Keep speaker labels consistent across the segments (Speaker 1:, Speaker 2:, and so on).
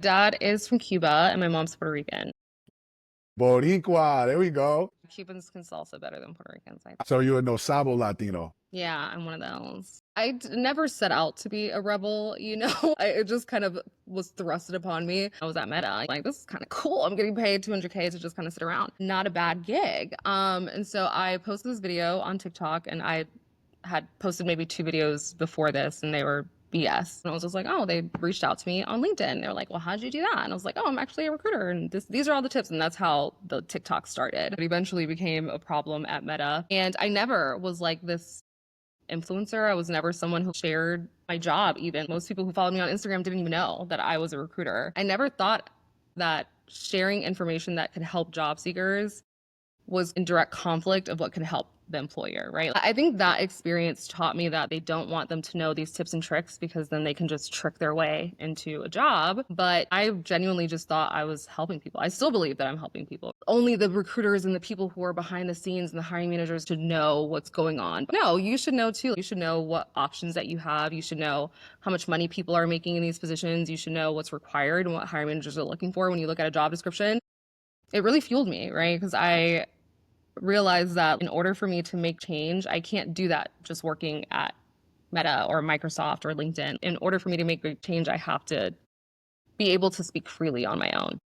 Speaker 1: Dad is from Cuba and my mom's Puerto Rican.
Speaker 2: Boricua, there we go.
Speaker 1: Cubans can salsa better than Puerto Ricans, I think.
Speaker 2: So you're a no sabo Latino.
Speaker 1: Yeah, I'm one of those. Never set out to be a rebel, it just kind of was thrusted upon me. I was at Meta, like, this is kind of cool. I'm getting paid 200K to just kind of sit around. Not a bad gig. And so I posted this video on TikTok, and I had posted maybe 2 videos before this, and they were BS. And I was just like, oh, they reached out to me on LinkedIn. They were like, well, how'd you do that? And I was like, oh, I'm actually a recruiter, and these are all the tips. And that's how the TikTok started. It eventually became a problem at Meta. And I never was like this influencer. I was never someone who shared my job. Even most people who followed me on Instagram didn't even know that I was a recruiter. I never thought that sharing information that could help job seekers was in direct conflict of what could help the employer, right? I think that experience taught me that they don't want them to know these tips and tricks because then they can just trick their way into a job. But I genuinely just thought I was helping people. I still believe that I'm helping people. Only the recruiters and the people who are behind the scenes and the hiring managers should know what's going on. No, you should know too. You should know what options that you have. You should know how much money people are making in these positions. You should know what's required and what hiring managers are looking for when you look at a job description. It really fueled me, right? Because I realized that in order for me to make change, I can't do that just working at Meta or Microsoft or LinkedIn. In order for me to make a change, I have to be able to speak freely on my own.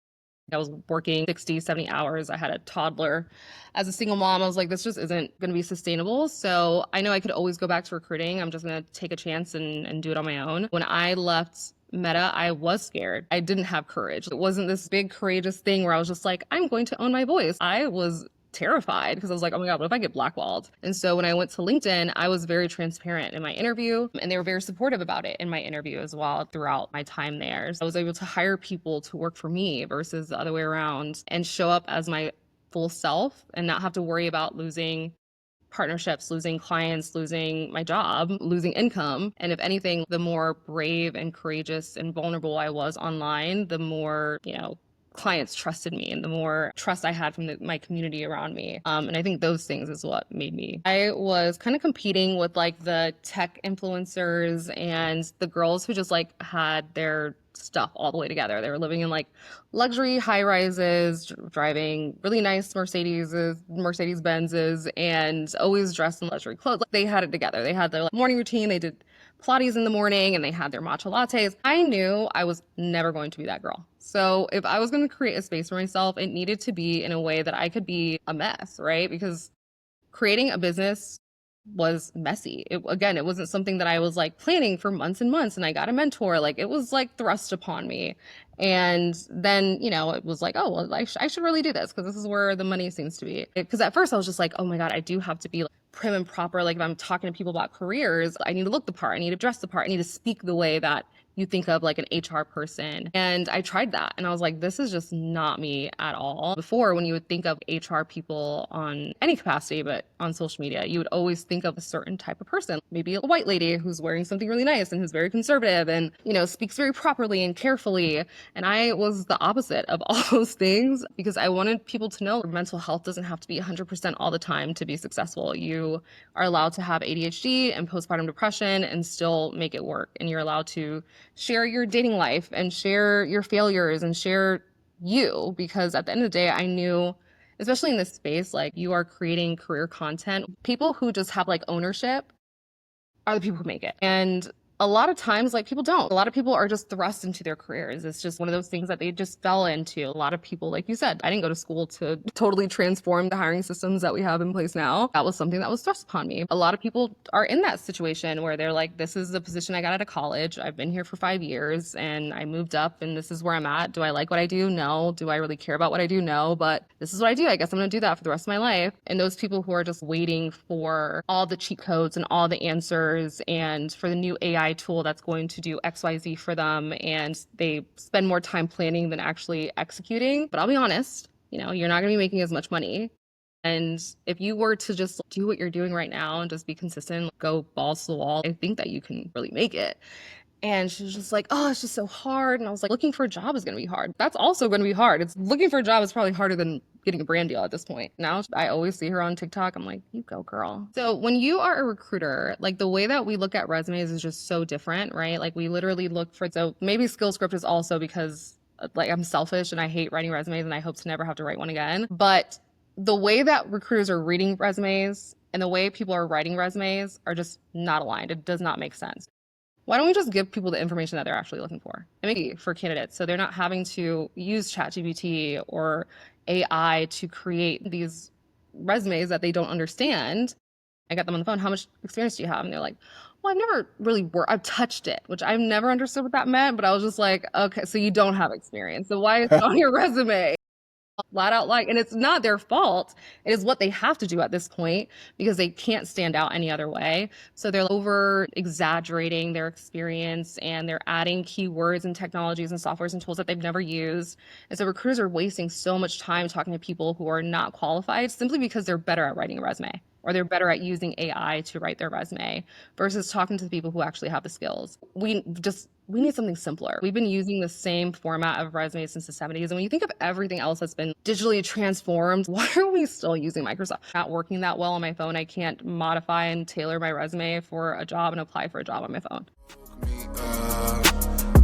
Speaker 1: I was working 60, 70 hours. I had a toddler. As a single mom, I was like, this just isn't going to be sustainable. So I know I could always go back to recruiting. I'm just going to take a chance and do it on my own. When I left Meta, I was scared. I didn't have courage. It wasn't this big courageous thing where I was just like, I'm going to own my voice. I was terrified because I was like, oh my God, what if I get blackballed? And so when I went to LinkedIn, I was very transparent in my interview, and they were very supportive about it in my interview as well throughout my time there. So I was able to hire people to work for me versus the other way around and show up as my full self and not have to worry about losing partnerships, losing clients, losing my job, losing income. And if anything, the more brave and courageous and vulnerable I was online, the more, clients trusted me and the more trust I had from my community around me. And I think those things is what made me. I was kind of competing with like the tech influencers and the girls who just like had their stuff all the way together. They were living in like luxury high rises, driving really nice Mercedes Benzes, and always dressed in luxury clothes. Like, they had it together. They had their like, morning routine. They did Pilates in the morning and they had their matcha lattes. I knew I was never going to be that girl. So if I was going to create a space for myself, it needed to be in a way that I could be a mess, right? Because creating a business was messy. Again, it wasn't something that I was like planning for months and months, and I got a mentor. Like, it was like thrust upon me. And then, it was like, oh, well, I should really do this because this is where the money seems to be. Because at first I was just like, oh my God, I do have to be like, prim and proper. Like, if I'm talking to people about careers, I need to look the part. I need to dress the part. I need to speak the way that you think of like an HR person. And I tried that and I was like, this is just not me at all. Before, when you would think of HR people on any capacity, but on social media, you would always think of a certain type of person, maybe a white lady who's wearing something really nice and who's very conservative and, speaks very properly and carefully. And I was the opposite of all those things because I wanted people to know mental health doesn't have to be 100% all the time to be successful. You are allowed to have ADHD and postpartum depression and still make it work. And you're allowed to share your dating life and share your failures and share you, because at the end of the day, I knew, especially in this space, like, you are creating career content. People who just have like ownership are the people who make it. And a lot of times, like, people don't. A lot of people are just thrust into their careers. It's just one of those things that they just fell into. A lot of people, like you said, I didn't go to school to totally transform the hiring systems that we have in place now. That was something that was thrust upon me. A lot of people are in that situation where they're like, this is the position I got out of college. I've been here for 5 years and I moved up and this is where I'm at. Do I like what I do? No. Do I really care about what I do? No. But this is what I do. I guess I'm going to do that for the rest of my life. And those people who are just waiting for all the cheat codes and all the answers and for the new AI tool that's going to do XYZ for them, and they spend more time planning than actually executing. But I'll be honest, you're not going to be making as much money. And if you were to just do what you're doing right now and just be consistent, go balls to the wall, I think that you can really make it. And she was just like, oh, it's just so hard. And I was like, looking for a job is going to be hard. That's also going to be hard. Looking for a job is probably harder than getting a brand deal at this point. Now I always see her on TikTok. I'm like, you go, girl. So when you are a recruiter, like, the way that we look at resumes is just so different, right? Like, we literally look for, so maybe SkillScript is also because like I'm selfish and I hate writing resumes and I hope to never have to write one again. But the way that recruiters are reading resumes and the way people are writing resumes are just not aligned. It does not make sense. Why don't we just give people the information that they're actually looking for? And maybe for candidates, so they're not having to use ChatGPT or AI to create these resumes that they don't understand. I got them on the phone. How much experience do you have? And they're like, well, I've never really worked. I've touched it, which I've never understood what that meant. But I was just like, okay, so you don't have experience. So why is it on your resume? Flat out like, and it's not their fault. It is what they have to do at this point because they can't stand out any other way. So they're over exaggerating their experience and they're adding keywords and technologies and softwares and tools that they've never used. And so recruiters are wasting so much time talking to people who are not qualified simply because they're better at writing a resume or they're better at using AI to write their resume versus talking to the people who actually have the skills. We need something simpler. We've been using the same format of resumes since the 70s. And when you think of everything else that's been digitally transformed, why are we still using Microsoft? Not working that well on my phone. I can't modify and tailor my resume for a job and apply for a job on my phone.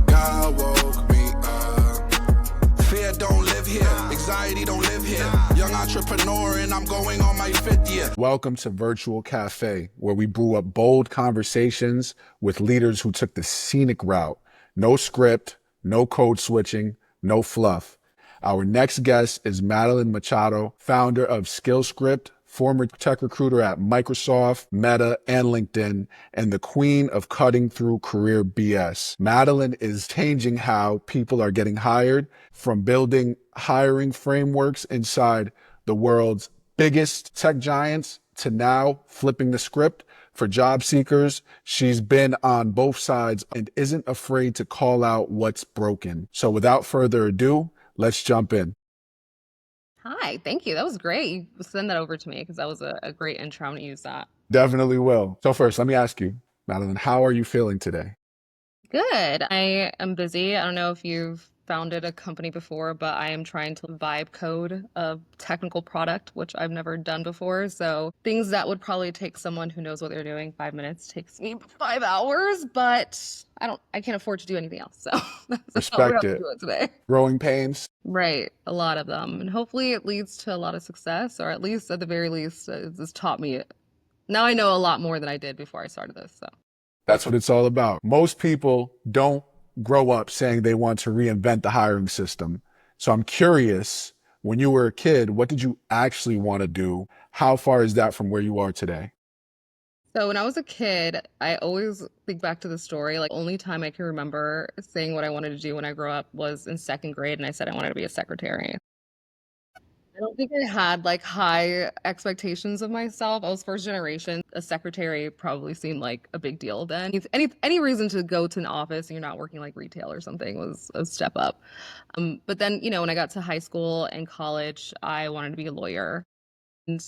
Speaker 3: God woke me up. Fear don't live here. Anxiety don't live here. Young entrepreneur and I'm going on my 5th year.
Speaker 2: Welcome to Virtual Café, where we brew up bold conversations with leaders who took the scenic route. No script, no code switching, no fluff. Our next guest is Madelyn Machado, founder of SkillScript, former tech recruiter at Microsoft, Meta, and LinkedIn, and the queen of cutting through career BS. Madelyn is changing how people are getting hired, from building hiring frameworks inside the world's biggest tech giants to now flipping the script for job seekers. She's been on both sides and isn't afraid to call out what's broken. So without further ado, let's jump in.
Speaker 1: Hi, thank you. That was great. You send that over to me because that was a great intro. I'm going to use that.
Speaker 2: Definitely will. So first, let me ask you, Madelyn, how are you feeling today?
Speaker 1: Good. I am busy. I don't know if you've founded a company before, but I am trying to vibe code a technical product, which I've never done before. So things that would probably take someone who knows what they're doing 5 minutes takes me 5 hours, but I can't afford to do anything else. So that's how we're
Speaker 2: Respect
Speaker 1: going to
Speaker 2: it.
Speaker 1: do it today.
Speaker 2: Growing pains?
Speaker 1: Right. A lot of them. And hopefully it leads to a lot of success, or at least at the very least, it's taught me. Now I know a lot more than I did before I started this. So
Speaker 2: That's what it's all about. Most people don't grow up saying they want to reinvent the hiring system. So I'm curious, when you were a kid, what did you actually want to do? How far is that from where you are today?
Speaker 1: So when I was a kid, I always think back to the story. Like, only time I can remember saying what I wanted to do when I grew up was in second grade, and I said I wanted to be a secretary. I don't think I had like high expectations of myself. I was first generation. A secretary probably seemed like a big deal then. Any reason to go to an office and you're not working like retail or something was a step up. But then, when I got to high school and college, I wanted to be a lawyer. And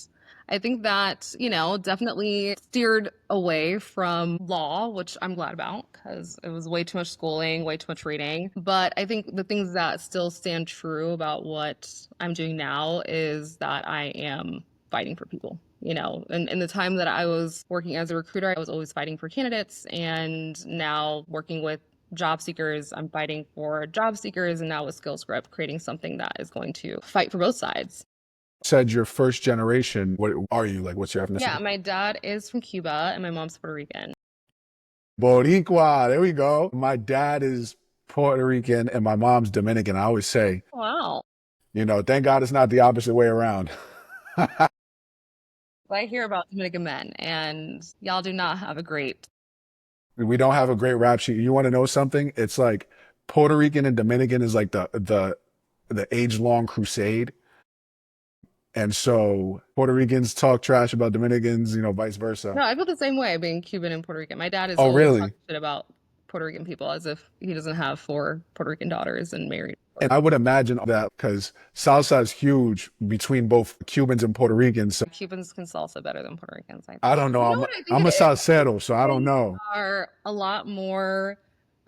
Speaker 1: I think that, definitely steered away from law, which I'm glad about because it was way too much schooling, way too much reading. But I think the things that still stand true about what I'm doing now is that I am fighting for people. And in the time that I was working as a recruiter, I was always fighting for candidates. And now working with job seekers, I'm fighting for job seekers. And now with SkillScript, creating something that is going to fight for both sides.
Speaker 2: Said you're first generation. What are you? Like, what's your ethnicity?
Speaker 1: Yeah, my dad is from Cuba and my mom's Puerto Rican.
Speaker 2: Boricua, there we go. My dad is Puerto Rican and my mom's Dominican. I always say,
Speaker 1: Wow.
Speaker 2: thank God it's not the opposite way around.
Speaker 1: I hear about Dominican men and y'all do not have a great.
Speaker 2: We don't have a great rap sheet. You want to know something? It's like Puerto Rican and Dominican is like the age-long crusade. And so Puerto Ricans talk trash about Dominicans, vice versa.
Speaker 1: No, I feel the same way being Cuban and Puerto Rican. My dad is
Speaker 2: Oh,
Speaker 1: always
Speaker 2: really?
Speaker 1: talking shit about Puerto Rican people as if he doesn't have 4 Puerto Rican daughters and married.
Speaker 2: And I would imagine that because salsa is huge between both Cubans and Puerto Ricans. So
Speaker 1: Cubans can salsa better than Puerto Ricans, I think.
Speaker 2: I don't know.
Speaker 1: You know what I think
Speaker 2: I'm a
Speaker 1: it is?
Speaker 2: salsero, so I don't know.
Speaker 1: Are a lot more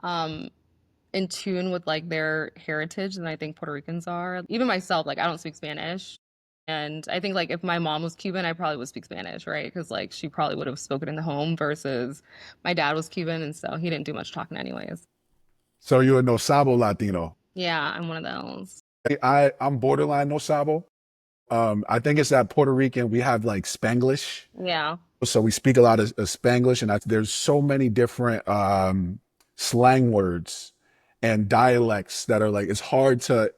Speaker 1: in tune with like their heritage than I think Puerto Ricans are. Even myself, like I don't speak Spanish. And I think like if my mom was Cuban, I probably would speak Spanish, right? Because like she probably would have spoken in the home versus my dad was Cuban, and so he didn't do much talking anyways.
Speaker 2: So you're a no sabo Latino.
Speaker 1: Yeah, I'm one of those.
Speaker 2: I'm borderline no sabo. I think it's that Puerto Rican, we have like Spanglish.
Speaker 1: Yeah.
Speaker 2: So we speak a lot of Spanglish, and there's so many different slang words and dialects that are like, it's hard to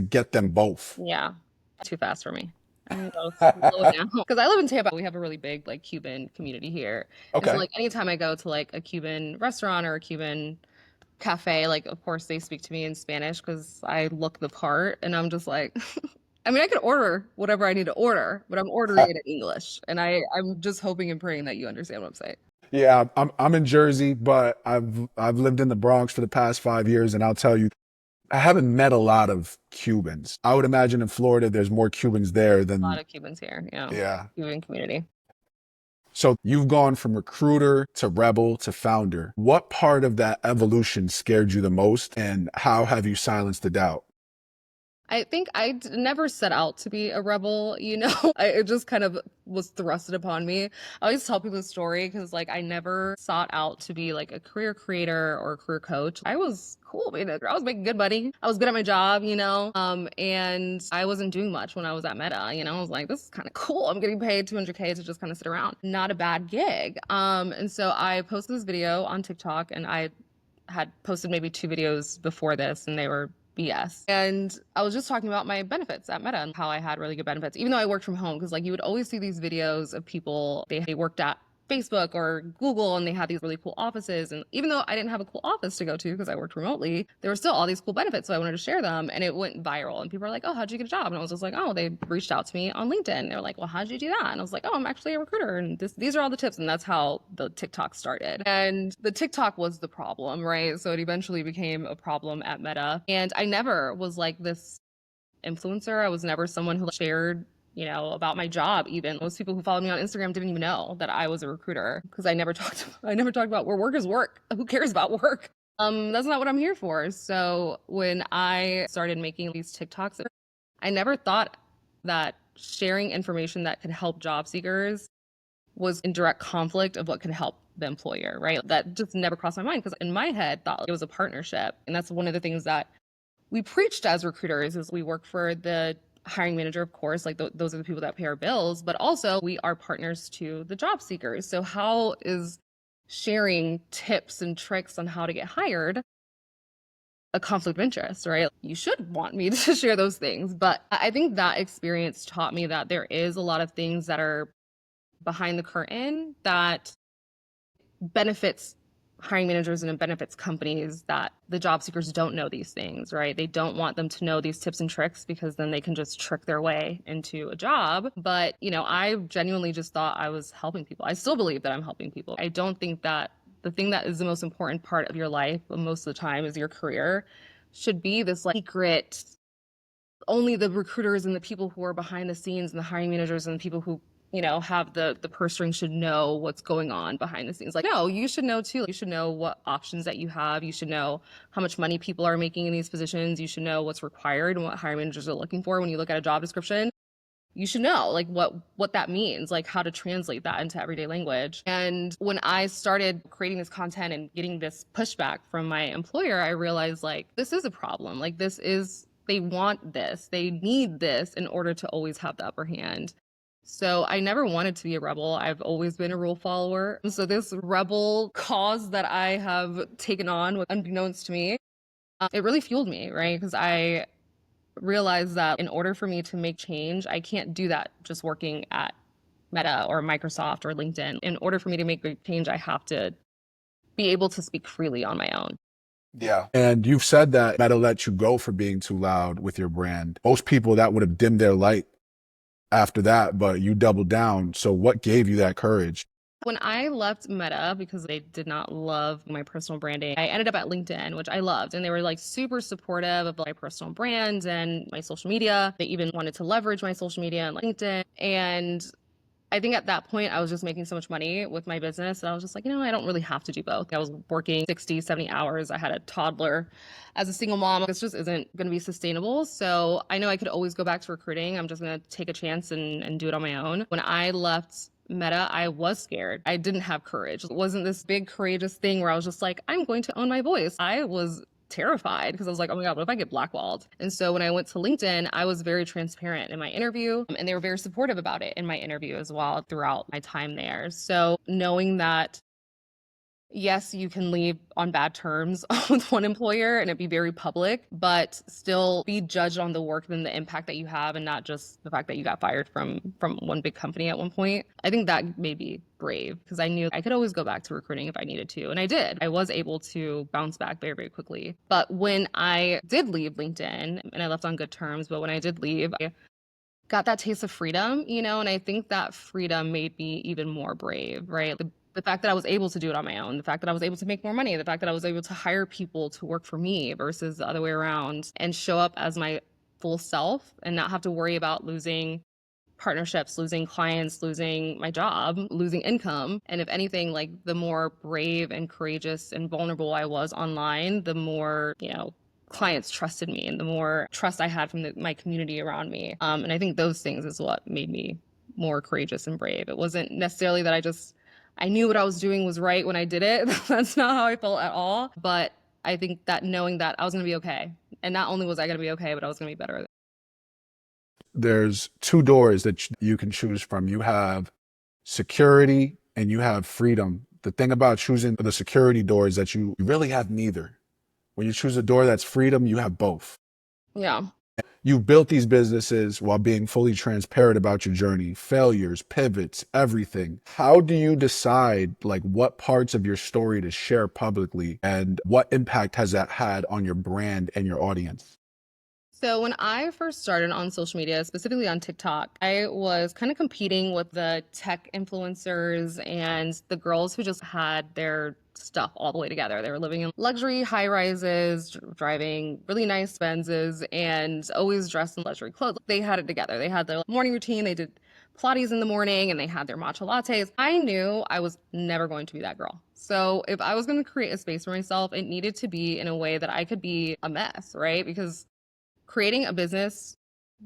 Speaker 2: get them both.
Speaker 1: Yeah. Too fast for me. I need to go slow down. Because I live in Tampa. We have a really big like Cuban community here. And so
Speaker 2: Okay.
Speaker 1: like anytime I go to like a Cuban restaurant or a Cuban cafe, like of course they speak to me in Spanish because I look the part and I'm just like I mean I could order whatever I need to order, but I'm ordering it in English. And I'm just hoping and praying that you understand what I'm saying.
Speaker 2: Yeah, I'm in Jersey, but I've lived in the Bronx for the past 5 years, and I'll tell you, I haven't met a lot of Cubans. I would imagine in Florida there's more Cubans there
Speaker 1: A lot
Speaker 2: than,
Speaker 1: of Cubans here, yeah.
Speaker 2: yeah.
Speaker 1: Cuban community.
Speaker 2: So you've gone from recruiter to rebel to founder. What part of that evolution scared you the most, and how have you silenced the doubt?
Speaker 1: I think never set out to be a rebel, you know? It just kind of was thrusted upon me. I always tell people the story because, like, I never sought out to be like a career creator or a career coach. I was cool, I was making good money. I was good at my job, you know? And I wasn't doing much when I was at Meta, you know? I was like, this is kind of cool. I'm getting paid 200K to just kind of sit around. Not a bad gig. And so I posted this video on TikTok, and I had posted maybe 2 videos before this, and they were BS. And I was just talking about my benefits at Meta and how I had really good benefits, even though I worked from home. Because like you would always see these videos of people, they worked at Facebook or Google and they had these really cool offices. And even though I didn't have a cool office to go to because I worked remotely, there were still all these cool benefits. So I wanted to share them, and it went viral. And people were like, oh, how'd you get a job? And I was just like, oh, they reached out to me on LinkedIn. They were like, well, how'd you do that? And I was like, oh, I'm actually a recruiter. And these are all the tips. And that's how the TikTok started. And the TikTok was the problem, right? So it eventually became a problem at Meta. And I never was like this influencer. I was never someone who shared, you know, about my job. Even most people who followed me on Instagram didn't even know that I was a recruiter because I never talked about where work is work. Who cares about work? That's not what I'm here for. So when I started making these TikToks, I never thought that sharing information that could help job seekers was in direct conflict of what could help the employer, right? That just never crossed my mind because in my head thought it was a partnership. And that's one of the things that we preached as recruiters is we work for the hiring manager, of course, like those are the people that pay our bills, but also we are partners to the job seekers. So how is sharing tips and tricks on how to get hired a conflict of interest, right? You should want me to share those things. But I think that experience taught me that there is a lot of things that are behind the curtain that benefits hiring managers and it benefits companies that the job seekers don't know these things, right? They don't want them to know these tips and tricks because then they can just trick their way into a job. But, you know, I genuinely just thought I was helping people. I still believe that I'm helping people. I don't think that the thing that is the most important part of your life most of the time is your career should be this like secret, only the recruiters and the people who are behind the scenes and the hiring managers and the people who, you know, have the purse string should know what's going on behind the scenes. Like, no, you should know too. You should know what options that you have. You should know how much money people are making in these positions. You should know what's required and what hiring managers are looking for when you look at a job description. You should know like what that means, like how to translate that into everyday language. And when I started creating this content and getting this pushback from my employer, I realized like this is a problem. Like they want this, they need this in order to always have the upper hand. So I never wanted to be a rebel. I've always been a rule follower. So this rebel cause that I have taken on, unbeknownst to me, it really fueled me, right? Because I realized that in order for me to make change, I can't do that just working at Meta or Microsoft or LinkedIn. In order for me to make big change, I have to be able to speak freely on my own.
Speaker 2: Yeah. And you've said that Meta let you go for being too loud with your brand. Most people that would have dimmed their light after that, but you doubled down. So what gave you that courage?
Speaker 1: When I left Meta because they did not love my personal branding, I ended up at LinkedIn, which I loved. And they were like super supportive of my personal brand and my social media. They even wanted to leverage my social media and LinkedIn. And I think at that point, I was just making so much money with my business. And I was just like, you know, I don't really have to do both. I was working 60, 70 hours. I had a toddler as a single mom. This just isn't going to be sustainable. So I know I could always go back to recruiting. I'm just going to take a chance and do it on my own. When I left Meta, I was scared. I didn't have courage. It wasn't this big courageous thing where I was just like, I'm going to own my voice. I was terrified because I was like, oh my God, what if I get blackballed? And so when I went to LinkedIn, I was very transparent in my interview, and they were very supportive about it in my interview as well throughout my time there. So knowing that, yes, you can leave on bad terms with one employer and it be very public, but still be judged on the work and the impact that you have, and not just the fact that you got fired from one big company at one point. I think that made me brave because I knew I could always go back to recruiting if I needed to. And I did. I was able to bounce back very, very quickly. But when I did leave LinkedIn, and I left on good terms, but when I did leave, I got that taste of freedom, and I think that freedom made me even more brave, right? The fact that I was able to do it on my own, the fact that I was able to make more money, the fact that I was able to hire people to work for me versus the other way around, and show up as my full self and not have to worry about losing partnerships, losing clients, losing my job, losing income. And if anything, like the more brave and courageous and vulnerable I was online, the more, clients trusted me and the more trust I had from my community around me. And I think those things is what made me more courageous and brave. It wasn't necessarily that I knew what I was doing was right when I did it. That's not how I felt at all. But I think that knowing that I was going to be okay. And not only was I going to be okay, but I was going to be better.
Speaker 2: There's two doors that you can choose from. You have security and you have freedom. The thing about choosing the security door is that you really have neither. When you choose a door that's freedom, you have both.
Speaker 1: Yeah.
Speaker 2: You've built these businesses while being fully transparent about your journey, failures, pivots, everything. How do you decide what parts of your story to share publicly, and what impact has that had on your brand and your audience?
Speaker 1: So when I first started on social media, specifically on TikTok, I was kind of competing with the tech influencers and the girls who just had their stuff all the way together. They were living in luxury high rises, driving really nice Benzes, and always dressed in luxury clothes. They had it together. They had their morning routine. They did Pilates in the morning and they had their matcha lattes. I knew I was never going to be that girl. So if I was going to create a space for myself, it needed to be in a way that I could be a mess, right? Because creating a business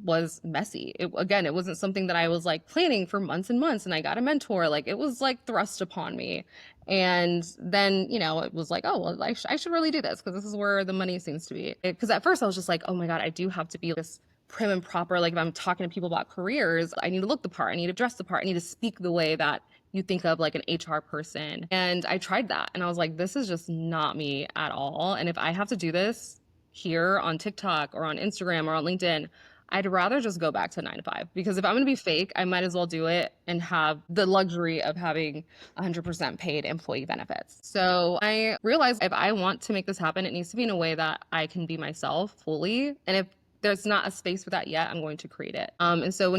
Speaker 1: was messy. It wasn't something that I was planning for months and months, and I got a mentor. It was thrust upon me. And then, it was oh, well, I should really do this because this is where the money seems to be. Because at first I was just oh my God, I do have to be this prim and proper. If I'm talking to people about careers, I need to look the part. I need to dress the part. I need to speak the way that you think of an HR person. And I tried that. And I was this is just not me at all. And if I have to do this here on TikTok or on Instagram or on LinkedIn, I'd rather just go back to 9 to 5, because if I'm going to be fake, I might as well do it and have the luxury of having 100% paid employee benefits. So I realized if I want to make this happen, it needs to be in a way that I can be myself fully. And if there's not a space for that yet, I'm going to create it. And so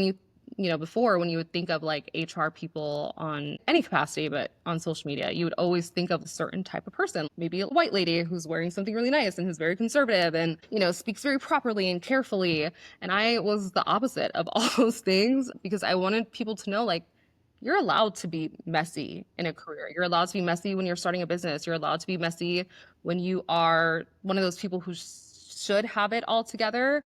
Speaker 1: before, when you would think of HR people on any capacity, but on social media, you would always think of a certain type of person, maybe a white lady who's wearing something really nice and who's very conservative and, speaks very properly and carefully. And I was the opposite of all those things because I wanted people to know, you're allowed to be messy in a career. You're allowed to be messy when you're starting a business. You're allowed to be messy when you are one of those people who should have it all together.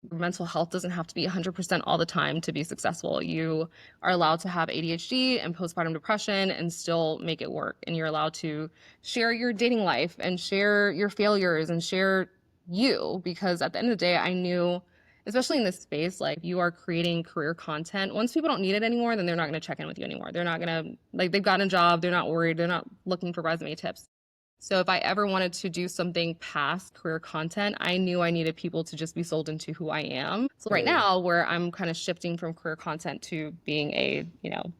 Speaker 1: Mental health doesn't have to be 100% all the time to be successful. You are allowed to have ADHD and postpartum depression and still make it work. And you're allowed to share your dating life and share your failures and share you, because at the end of the day, I knew, especially in this space, you are creating career content. Once people don't need it anymore, then they're not going to check in with you anymore. They're not going to, they've gotten a job. They're not worried. They're not looking for resume tips. So if I ever wanted to do something past career content, I knew I needed people to just be sold into who I am. So right now, where I'm kind of shifting from career content to being a,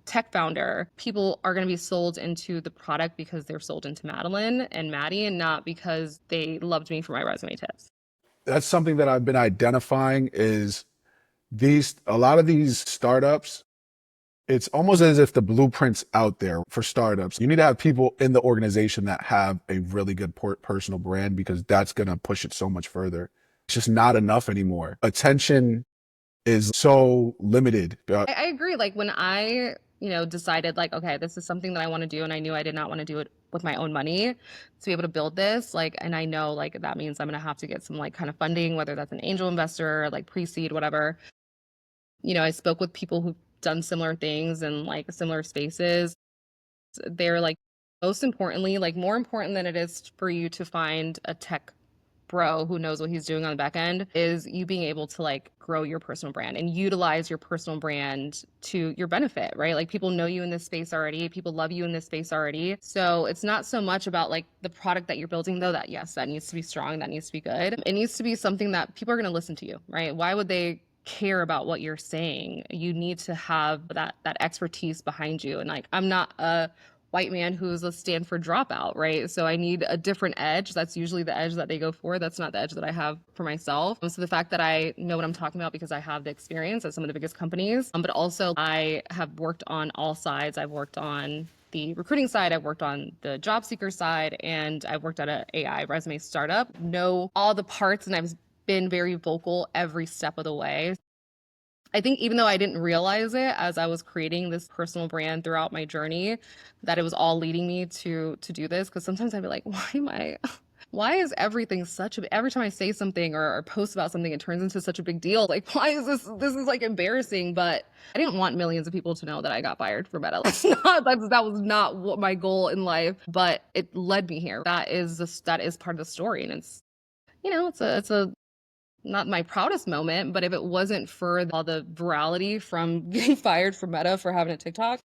Speaker 1: tech founder, people are going to be sold into the product because they're sold into Madelyn and Maddie, and not because they loved me for my resume tips.
Speaker 2: That's something that I've been identifying is a lot of these startups, it's almost as if the blueprint's out there for startups. You need to have people in the organization that have a really good personal brand, because that's going to push it so much further. It's just not enough anymore. Attention is so limited.
Speaker 1: I agree. When I, decided okay, this is something that I want to do, and I knew I did not want to do it with my own money to be able to build this, and I know that means I'm going to have to get some kind of funding, whether that's an angel investor, pre-seed, whatever. I spoke with people who've done similar things in similar spaces. They're most importantly, more important than it is for you to find a tech bro who knows what he's doing on the back end, is you being able to like grow your personal brand and utilize your personal brand to your benefit, right? Like people know you in this space already, people love you in this space already. So it's not so much about like the product that you're building, though, that yes, that needs to be strong, that needs to be good. It needs to be something that people are going to listen to you, right? Why would they care about what you're saying? You need to have that expertise behind you. And like, I'm not a white man who's a Stanford dropout, right? So I need a different edge. That's usually the edge that they go for. That's not the edge that I have for myself. So the fact that I know what I'm talking about because I have the experience at some of the biggest companies, but also I have worked on all sides. I've worked on the recruiting side, I've worked on the job seeker side, and I've worked at an AI resume startup. Know all the parts, and I've been very vocal every step of the way. I think even though I didn't realize it as I was creating this personal brand throughout my journey, that it was all leading me to do this. Because sometimes I'd be like, why is everything every time I say something or post about something, it turns into such a big deal? Like, why is this is like embarrassing? But I didn't want millions of people to know that I got fired for Meta. That was not what my goal in life, but it led me here. That is part of the story. And it's, it's a not my proudest moment, but if it wasn't for all the virality from getting fired from Meta for having a TikTok,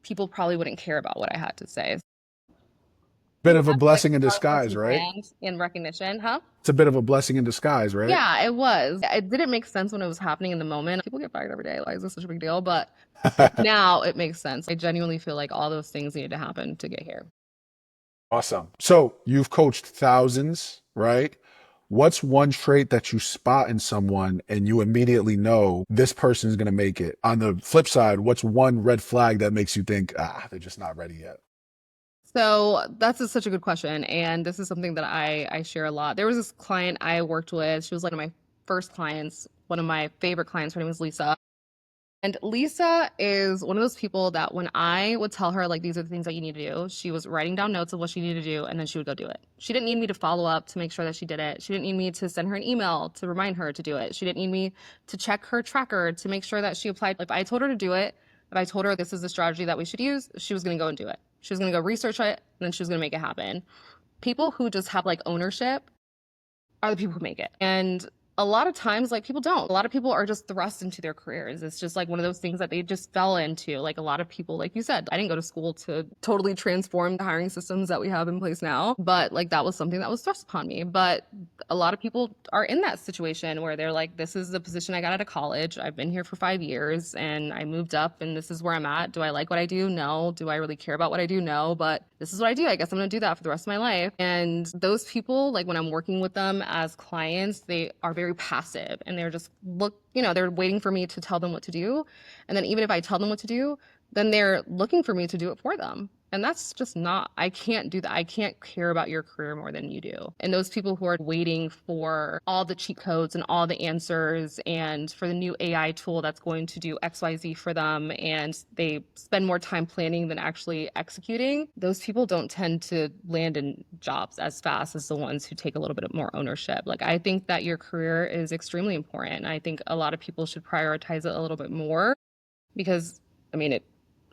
Speaker 1: people probably wouldn't care about what I had to say.
Speaker 2: Bit of a blessing
Speaker 1: Like
Speaker 2: in disguise, right?
Speaker 1: in recognition, huh?
Speaker 2: It's a bit of a blessing in disguise, right?
Speaker 1: Yeah, it was. It didn't make sense when it was happening in the moment. People get fired every day. Why is this such a big deal? But now it makes sense. I genuinely feel like all those things needed to happen to get here.
Speaker 2: Awesome. So you've coached thousands, right? What's one trait that you spot in someone and you immediately know this person is going to make it? On the flip side, what's one red flag that makes you think, they're just not ready yet?
Speaker 1: So that's such a good question. And this is something that I share a lot. There was this client I worked with. She was one of my first clients, one of my favorite clients. Her name was Lisa. And Lisa is one of those people that when I would tell her, like, these are the things that you need to do, she was writing down notes of what she needed to do, and then she would go do it. She didn't need me to follow up to make sure that she did it. She didn't need me to send her an email to remind her to do it. She didn't need me to check her tracker to make sure that she applied. If I told her to do it, if I told her this is the strategy that we should use, she was going to go and do it. She was going to go research it, and then she was going to make it happen. People who just have, like, ownership are the people who make it. And a lot of times, like, people don't. A lot of people are just thrust into their careers. It's just like one of those things that they just fell into. Like a lot of people, like you said, I didn't go to school to totally transform the hiring systems that we have in place now, but like that was something that was thrust upon me. But a lot of people are in that situation where they're like, this is the position I got out of college. I've been here for 5 years and I moved up and this is where I'm at. Do I like what I do? No. Do I really care about what I do? No. But this is what I do. I guess I'm going to do that for the rest of my life. And those people, like when I'm working with them as clients, they are very passive and they're just they're waiting for me to tell them what to do. And then even if I tell them what to do, then they're looking for me to do it for them. And that's just I can't do that. I can't care about your career more than you do. And those people who are waiting for all the cheat codes and all the answers and for the new AI tool that's going to do XYZ for them, and they spend more time planning than actually executing, those people don't tend to land in jobs as fast as the ones who take a little bit more ownership. Like, I think that your career is extremely important. I think a lot of people should prioritize it a little bit more because, I mean, it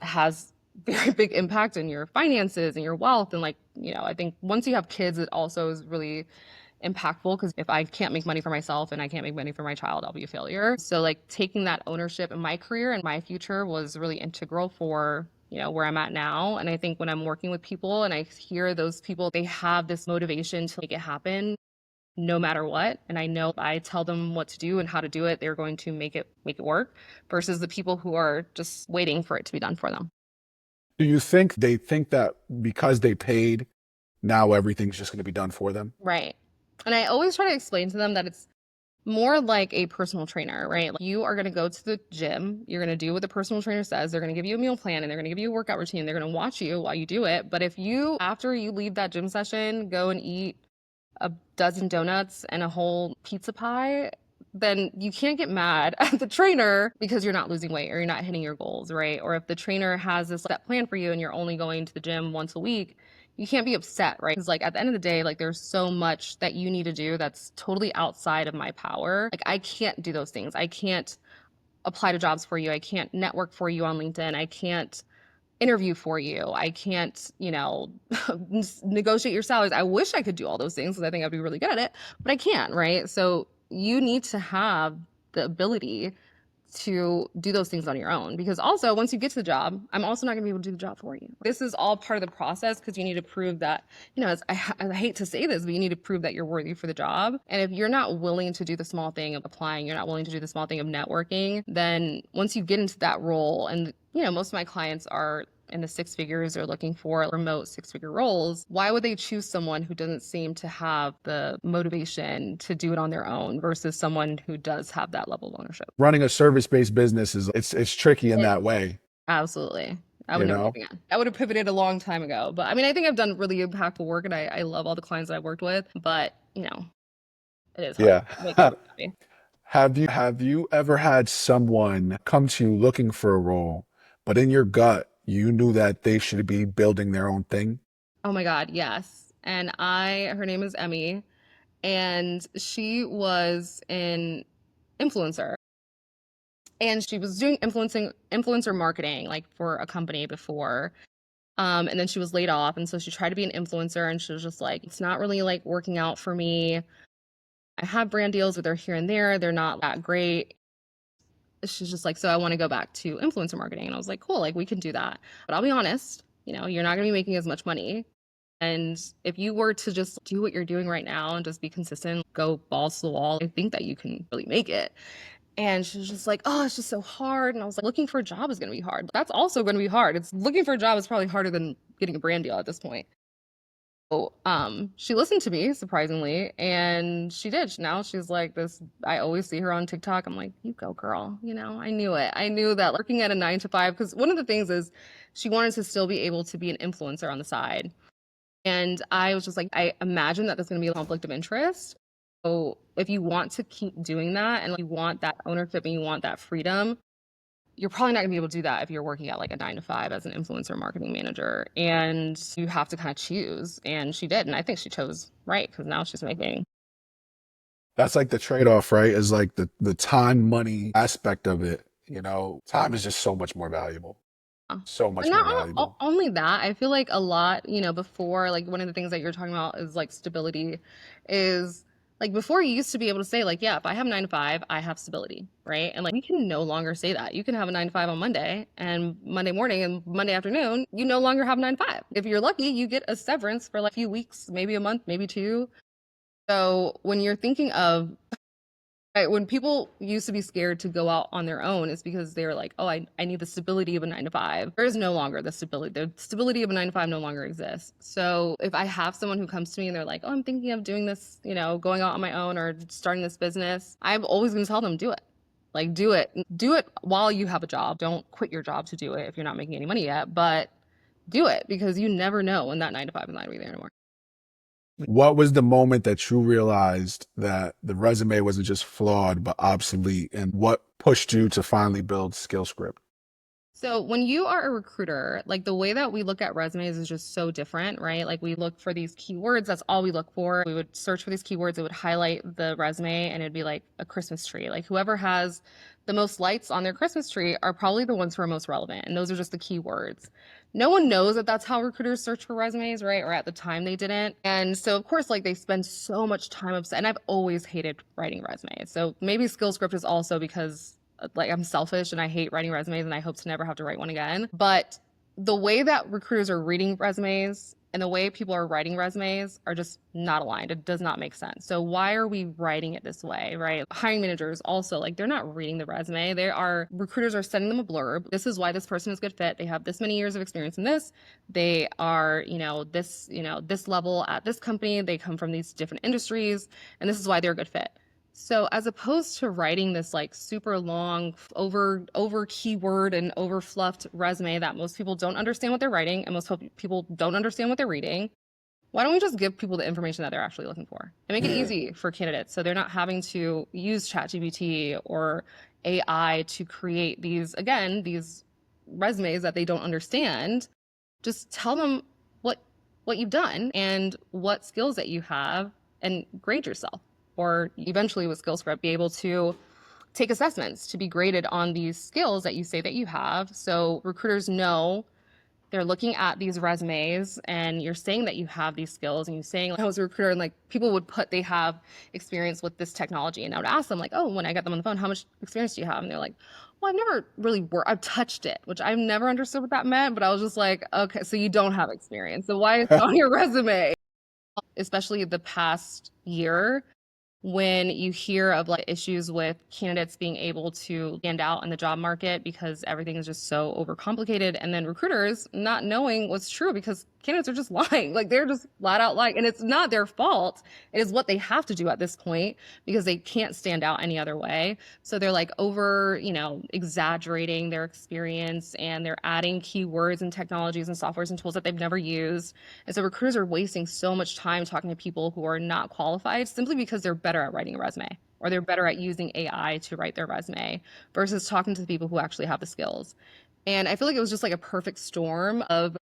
Speaker 1: has very big impact in your finances and your wealth. And I think once you have kids, it also is really impactful because if I can't make money for myself and I can't make money for my child, I'll be a failure. So like taking that ownership in my career and my future was really integral for where I'm at now. And I think when I'm working with people and I hear those people, they have this motivation to make it happen no matter what. And I know if I tell them what to do and how to do it, they're going to make it work versus the people who are just waiting for it to be done for them.
Speaker 2: Do you think they think that because they paid, now everything's just going to be done for them?
Speaker 1: Right. And I always try to explain to them that it's more like a personal trainer, right? Like you are going to go to the gym. You're going to do what the personal trainer says. They're going to give you a meal plan and they're going to give you a workout routine. They're going to watch you while you do it. But if you, after you leave that gym session, go and eat a dozen donuts and a whole pizza pie, then you can't get mad at the trainer because you're not losing weight or you're not hitting your goals, right? Or if the trainer has this set plan for you and you're only going to the gym once a week, you can't be upset, right? Because like at the end of the day, like there's so much that you need to do that's totally outside of my power. Like I can't do those things. I can't apply to jobs for you. I can't network for you on LinkedIn. I can't interview for you. I can't, negotiate your salaries. I wish I could do all those things because I think I'd be really good at it, but I can't, right? So you need to have the ability to do those things on your own, because also once you get to the job, I'm also not going to be able to do the job for you. This is all part of the process because you need to prove that, I hate to say this, but you need to prove that you're worthy for the job. And if you're not willing to do the small thing of applying, you're not willing to do the small thing of networking, then once you get into that role, and most of my clients are in the six figures or looking for remote six-figure roles, why would they choose someone who doesn't seem to have the motivation to do it on their own versus someone who does have that level of ownership?
Speaker 2: Running a service-based business it's tricky in that way.
Speaker 1: Absolutely. I would never do it again. I would have pivoted a long time ago. But I mean, I think I've done really impactful work, and I love all the clients that I've worked with, but it is hard.
Speaker 2: Yeah.
Speaker 1: To make them happy.
Speaker 2: Have you ever had someone come to you looking for a role, but in your gut, you knew that they should be building their own thing?
Speaker 1: Oh my God, yes. And her name is Emmy, and she was an influencer. And she was doing influencer marketing like for a company before. And then she was laid off. And so she tried to be an influencer, and she was just like, it's not really like working out for me. I have brand deals, but they're here and there. They're not that great. She's just like, so I want to go back to influencer marketing. And I was like, cool, like we can do that. But I'll be honest, you're not going to be making as much money. And if you were to just do what you're doing right now and just be consistent, go balls to the wall, I think that you can really make it. And she was just like, oh, it's just so hard. And I was like, looking for a job is going to be hard. That's also going to be hard. Looking for a job is probably harder than getting a brand deal at this point. So she listened to me, surprisingly, and she did. Now she's like this. I always see her on TikTok. I'm like, you go, girl. I knew it. I knew that working at a 9 to 5, because one of the things is she wanted to still be able to be an influencer on the side. And I was just like, I imagine that there's going to be a conflict of interest. So if you want to keep doing that and you want that ownership and you want that freedom, you're probably not gonna be able to do that if you're working at like a 9 to 5 as an influencer marketing manager. And you have to kind of choose. And she did. And I think she chose right, because now she's making.
Speaker 2: That's like the trade-off, right? Is like the time, money aspect of it. Time is just so much more valuable. So much more valuable.
Speaker 1: Only that, I feel like a lot, before, like one of the things that you're talking about is like stability, is like before you used to be able to say like, yeah, if I have 9 to 5, I have stability, right? And like we can no longer say that. You can have a 9 to 5 on Monday, and Monday morning and Monday afternoon, you no longer have 9 to 5. If you're lucky, you get a severance for like a few weeks, maybe a month, maybe 2. So when you're thinking of, right, when people used to be scared to go out on their own, it's because they're like, oh, I need the stability of a 9 to 5. There is no longer the stability. The stability of a 9 to 5 no longer exists. So if I have someone who comes to me and they're like, oh, I'm thinking of doing this, going out on my own or starting this business, I'm always going to tell them, do it. Like, do it. Do it while you have a job. Don't quit your job to do it if you're not making any money yet, but do it, because you never know when that 9 to 5 is not going to be there anymore.
Speaker 2: What was the moment that you realized that the resume wasn't just flawed, but obsolete? And what pushed you to finally build SkillScript?
Speaker 1: So when you are a recruiter, like the way that we look at resumes is just so different, right? Like we look for these keywords. That's all we look for. We would search for these keywords. It would highlight the resume, and it'd be like a Christmas tree. Like whoever has the most lights on their Christmas tree are probably the ones who are most relevant. And those are just the keywords. No one knows that that's how recruiters search for resumes, right? Or at the time they didn't. And so of course, like they spend so much time and I've always hated writing resumes. So maybe SkillScript is also because like I'm selfish and I hate writing resumes and I hope to never have to write one again. But the way that recruiters are reading resumes and the way people are writing resumes are just not aligned. It does not make sense. So why are we writing it this way, right? Hiring managers also, like they're not reading the resume. Recruiters are sending them a blurb. This is why this person is a good fit. They have this many years of experience in this. They are, this level at this company. They come from these different industries, and this is why they're a good fit. So as opposed to writing this like super long, over keyword and over fluffed resume that most people don't understand what they're writing and most people don't understand what they're reading, why don't we just give people the information that they're actually looking for and make it easy for candidates so they're not having to use ChatGPT or AI to create these resumes that they don't understand. Just tell them what you've done and what skills that you have and grade yourself. Or eventually with SkillScript, be able to take assessments to be graded on these skills that you say that you have. So recruiters know they're looking at these resumes and you're saying that you have these skills and you're saying like, I was a recruiter and like people would put they have experience with this technology and I would ask them like, oh, when I got them on the phone, how much experience do you have? And they're like, well, I've never really worked, I've touched it, which I've never understood what that meant, but I was just like, okay, so you don't have experience. So why is it on your resume? Especially the past year, when you hear of like issues with candidates being able to stand out in the job market because everything is just so overcomplicated, and then recruiters not knowing what's true because candidates are just lying, like they're just flat out lying, and it's not their fault. It is what they have to do at this point because they can't stand out any other way. So they're like over, exaggerating their experience, and they're adding keywords and technologies and softwares and tools that they've never used. And so recruiters are wasting so much time talking to people who are not qualified simply because they're better at writing a resume or they're better at using AI to write their resume versus talking to the people who actually have the skills. And I feel like it was just like a perfect storm of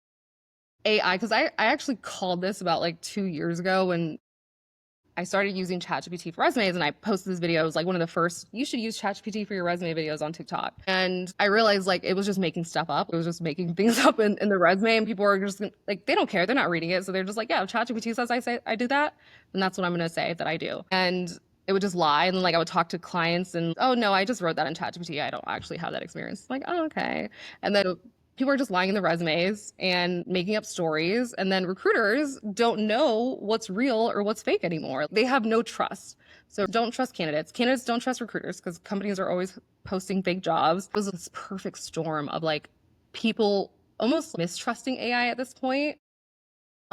Speaker 1: AI, because I actually called this about like 2 years ago when I started using ChatGPT for resumes, and I posted this video. It was like one of the first, you should use ChatGPT for your resume videos on TikTok. And I realized like it was just making stuff up. It was just making things up in the resume, and people are just like, they don't care. They're not reading it. So they're just like, yeah, if ChatGPT says I do that, then that's what I'm going to say that I do. And it would just lie. And like I would talk to clients and, oh no, I just wrote that in ChatGPT. I don't actually have that experience. Like, oh, okay. And then people are just lying in the resumes and making up stories. And then recruiters don't know what's real or what's fake anymore. They have no trust. So don't trust candidates. Candidates don't trust recruiters because companies are always posting fake jobs. It was this perfect storm of like people almost mistrusting AI at this point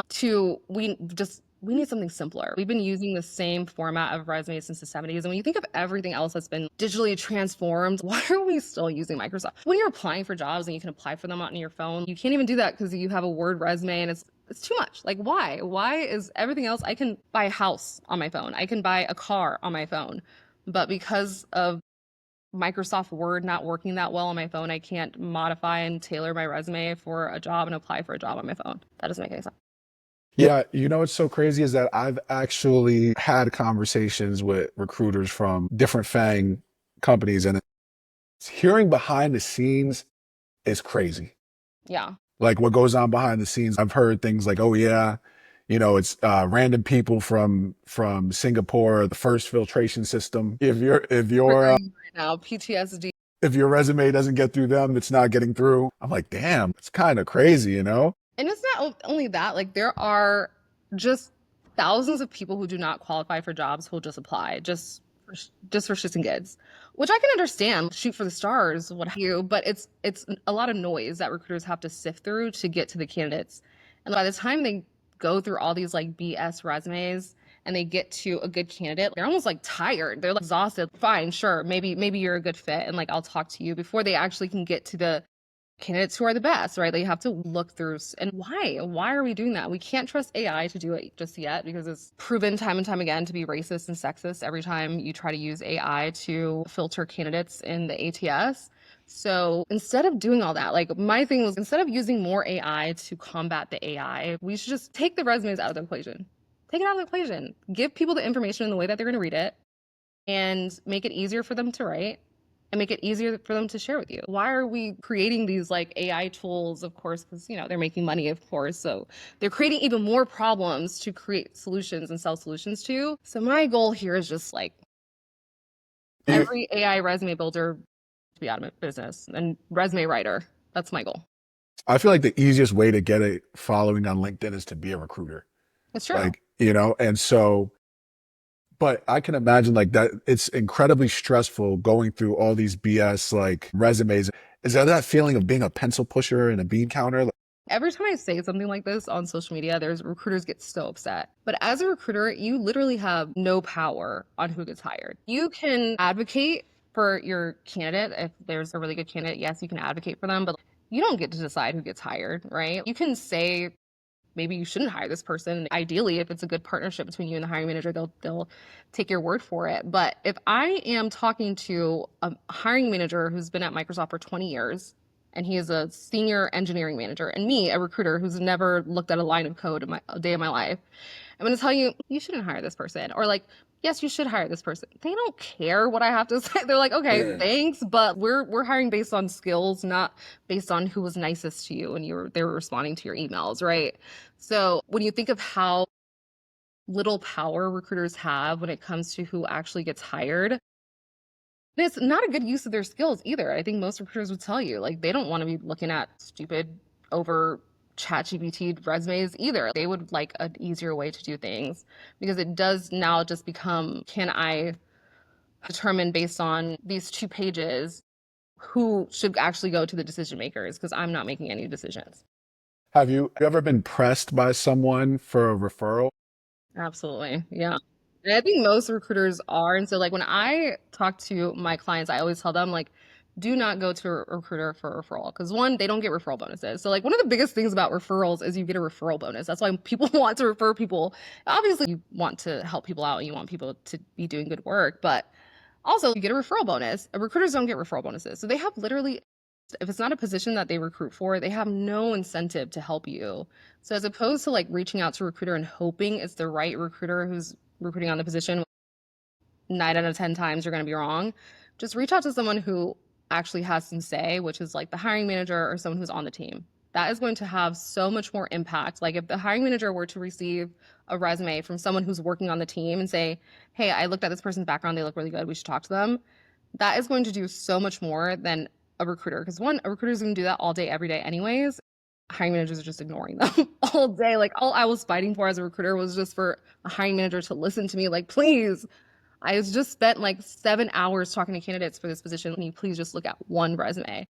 Speaker 1: to we need something simpler. We've been using the same format of resumes since the 70s. And when you think of everything else that's been digitally transformed, why are we still using Microsoft? When you're applying for jobs and you can apply for them on your phone, you can't even do that because you have a Word resume and it's too much. Like, why? Why is everything else? I can buy a house on my phone. I can buy a car on my phone. But because of Microsoft Word not working that well on my phone, I can't modify and tailor my resume for a job and apply for a job on my phone. That doesn't make any sense.
Speaker 2: Yeah, what's so crazy is that I've actually had conversations with recruiters from different FANG companies, and hearing behind the scenes is crazy.
Speaker 1: Yeah.
Speaker 2: Like what goes on behind the scenes. I've heard things like, oh yeah, it's random people from Singapore, the first filtration system. If your
Speaker 1: Right now, PTSD.
Speaker 2: if your resume doesn't get through them, it's not getting through. I'm like, damn, it's kind of crazy,
Speaker 1: And it's not only that, like there are just thousands of people who do not qualify for jobs who'll just apply just for shits and gigs, which I can understand, shoot for the stars, what have you, but it's a lot of noise that recruiters have to sift through to get to the candidates. And by the time they go through all these like BS resumes and they get to a good candidate, they're almost like tired. They're like exhausted. Fine, sure, maybe you're a good fit and like I'll talk to you before they actually can get to the candidates who are the best, right? They have to look through. And why are we doing that? We can't trust AI to do it just yet because it's proven time and time again to be racist and sexist every time you try to use AI to filter candidates in the ATS. So instead of doing all that, like my thing was, instead of using more AI to combat the AI, we should just take the resumes out of the equation. Take it out of the equation. Give people the information in the way that they're going to read it and make it easier for them to write and make it easier for them to share with you. Why are we creating these like AI tools, of course, because, they're making money, of course. So they're creating even more problems to create solutions and sell solutions to. So my goal here is just like every AI resume builder to be out of business and resume writer. That's my goal.
Speaker 2: I feel like the easiest way to get a following on LinkedIn is to be a recruiter.
Speaker 1: It's true.
Speaker 2: Like, and so, but I can imagine like that it's incredibly stressful going through all these BS like resumes. Is there that feeling of being a pencil pusher and a bean counter?
Speaker 1: Every time I say something like this on social media, recruiters get so upset. But as a recruiter, you literally have no power on who gets hired. You can advocate for your candidate. If there's a really good candidate, yes, you can advocate for them, but you don't get to decide who gets hired, right? You can say, maybe you shouldn't hire this person. Ideally, if it's a good partnership between you and the hiring manager, they'll take your word for it. But if I am talking to a hiring manager who's been at Microsoft for 20 years, and he is a senior engineering manager, and me, a recruiter who's never looked at a line of code a day of my life, I'm going to tell you, you shouldn't hire this person. Or like, yes, you should hire this person. They don't care what I have to say. They're like, okay, thanks, but we're hiring based on skills, not based on who was nicest to you and they were responding to your emails, right? So when you think of how little power recruiters have when it comes to who actually gets hired, it's not a good use of their skills either. I think most recruiters would tell you, like, they don't want to be looking at stupid over ChatGPT resumes either. They would like an easier way to do things because it does now just become, can I determine based on these 2 pages who should actually go to the decision makers because I'm not making any decisions.
Speaker 2: Have you ever been pressed by someone for a referral?
Speaker 1: Absolutely. Yeah. And I think most recruiters are. And so, like, when I talk to my clients, I always tell them, like, do not go to a recruiter for a referral because one, they don't get referral bonuses. So, like, one of the biggest things about referrals is you get a referral bonus. That's why people want to refer people. Obviously, you want to help people out and you want people to be doing good work, but also you get a referral bonus. Recruiters don't get referral bonuses. So, they have literally, if it's not a position that they recruit for, they have no incentive to help you. So as opposed to like reaching out to a recruiter and hoping it's the right recruiter who's recruiting on the position, 9 out of 10 times you're going to be wrong. Just reach out to someone who actually has some say, which is like the hiring manager or someone who's on the team. That is going to have so much more impact. Like if the hiring manager were to receive a resume from someone who's working on the team and say, hey, I looked at this person's background, they look really good, we should talk to them. That is going to do so much more than a recruiter. Because one, a recruiter is going to do that all day, every day anyways. Hiring managers are just ignoring them all day. Like all I was fighting for as a recruiter was just for a hiring manager to listen to me. Like, please, I just spent like 7 hours talking to candidates for this position. Can you please just look at one resume?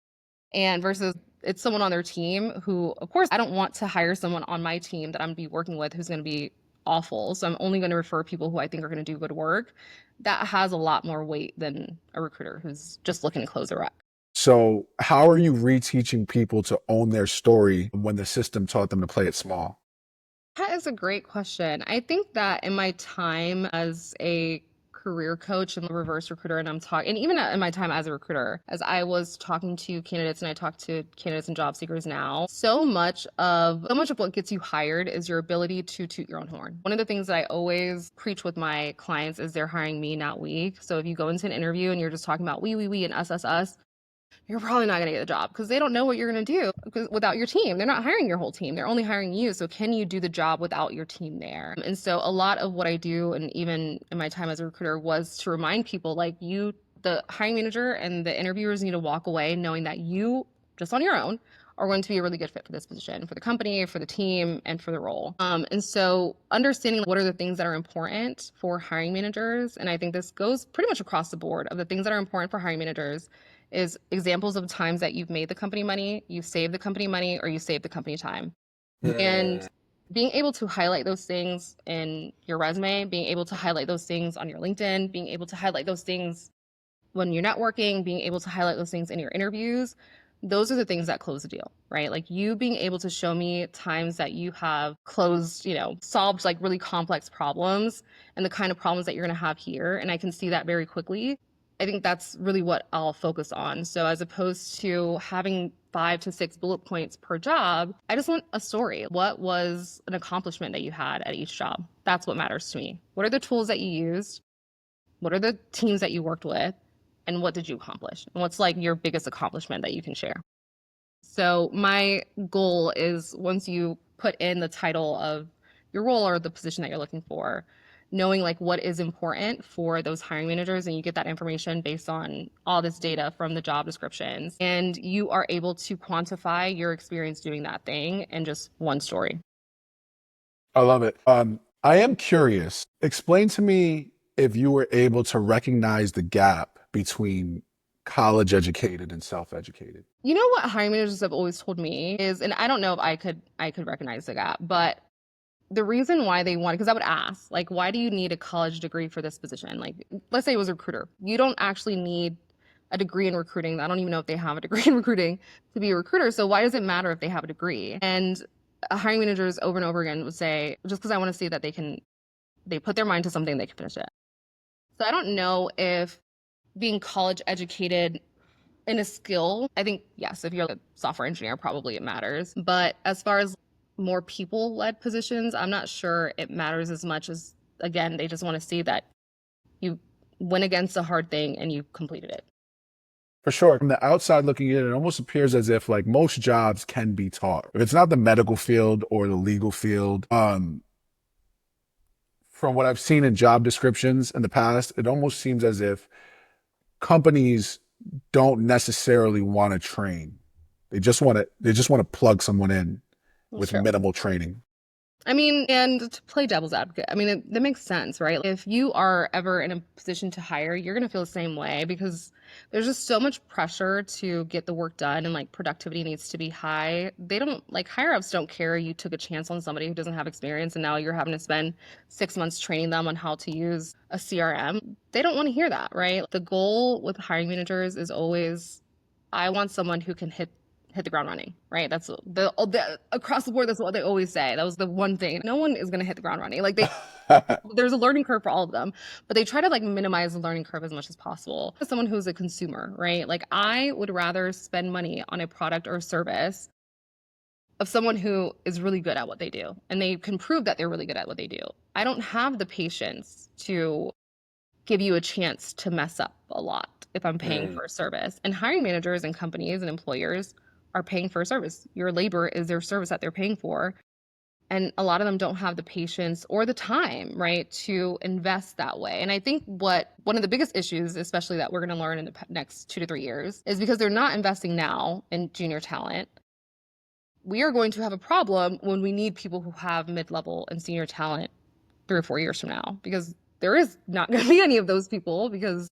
Speaker 1: And versus it's someone on their team who, of course, I don't want to hire someone on my team that I'm going to be working with who's going to be awful. So I'm only going to refer people who I think are going to do good work. That has a lot more weight than a recruiter who's just looking to close a rec.
Speaker 2: So, how are you reteaching people to own their story when the system taught them to play it small?
Speaker 1: That is a great question. I think that in my time as a career coach and reverse recruiter, and I'm talking, and even in my time as a recruiter, as I was talking to candidates and I talk to candidates and job seekers now, so much of what gets you hired is your ability to toot your own horn. One of the things that I always preach with my clients is they're hiring me, not we. So if you go into an interview and you're just talking about we, and us, you're probably not going to get the job because they don't know what you're going to do without your team. They're not hiring your whole team. They're only hiring you. So can you do the job without your team there? And so a lot of what I do, and even in my time as a recruiter, was to remind people like you, the hiring manager and the interviewers need to walk away knowing that you, just on your own, are going to be a really good fit for this position, for the company, for the team, and for the role. And so understanding what are the things that are important for hiring managers, and I think this goes pretty much across the board of the things that are important for hiring managers is examples of times that you've made the company money, you've saved the company money, or you saved the company time. And being able to highlight those things in your resume, being able to highlight those things on your LinkedIn, being able to highlight those things when you're networking, being able to highlight those things in your interviews, those are the things that close the deal, right? Like you being able to show me times that you have closed, solved like really complex problems and the kind of problems that you're going to have here. And I can see that very quickly. I think that's really what I'll focus on. So as opposed to having 5 to 6 bullet points per job, I just want a story. What was an accomplishment that you had at each job? That's what matters to me. What are the tools that you used? What are the teams that you worked with? And what did you accomplish? And what's like your biggest accomplishment that you can share? So my goal is once you put in the title of your role or the position that you're looking for, knowing like what is important for those hiring managers, and you get that information based on all this data from the job descriptions, and you are able to quantify your experience doing that thing in just one story.
Speaker 2: I love it. I am curious. Explain to me if you were able to recognize the gap between college educated and self-educated.
Speaker 1: You know what hiring managers have always told me is, and I don't know if I could recognize the gap, but the reason why they want, because I would ask, like, why do you need a college degree for this position? Like, let's say it was a recruiter. You don't actually need a degree in recruiting. I don't even know if they have a degree in recruiting to be a recruiter. So why does it matter if they have a degree? And hiring managers over and over again would say, just because I want to see that they put their mind to something, they can finish it. So I don't know if being college educated in a skill, I think, yes, if you're a software engineer, probably it matters. But as far as more people-led positions, I'm not sure it matters as much as, again, they just want to see that You went against a hard thing and you completed it.
Speaker 2: For sure. From the outside looking in, it almost appears as if like most jobs can be taught. If it's not the medical field or the legal field, from what I've seen in job descriptions in the past, it almost seems as if companies don't necessarily want to train. They just want to plug someone in with
Speaker 1: Sure.
Speaker 2: minimal training.
Speaker 1: I mean, and to play devil's advocate, I mean, that makes sense, right? If you are ever in a position to hire, you're going to feel the same way because there's just so much pressure to get the work done and like productivity needs to be high. They don't like higher ups don't care you took a chance on somebody who doesn't have experience and now you're having to spend 6 months training them on how to use a CRM. They don't want to hear that, right? The goal with hiring managers is always, I want someone who can hit the ground running, right? That's the across the board. That's what they always say. That was the one thing. No one is going to hit the ground running. Like there's a learning curve for all of them, but they try to like minimize the learning curve as much as possible. As someone who's a consumer, right? Like I would rather spend money on a product or service of someone who is really good at what they do and they can prove that they're really good at what they do. I don't have the patience to give you a chance to mess up a lot if I'm paying for a service. And hiring managers and companies and employers are paying for a service. Your labor is their service that they're paying for. And a lot of them don't have the patience or the time, right, to invest that way. And I think one of the biggest issues, especially that we're going to learn in the next 2 to 3 years, is because they're not investing now in junior talent. We are going to have a problem when we need people who have mid-level and senior talent 3 or 4 years from now, because there is not going to be any of those people because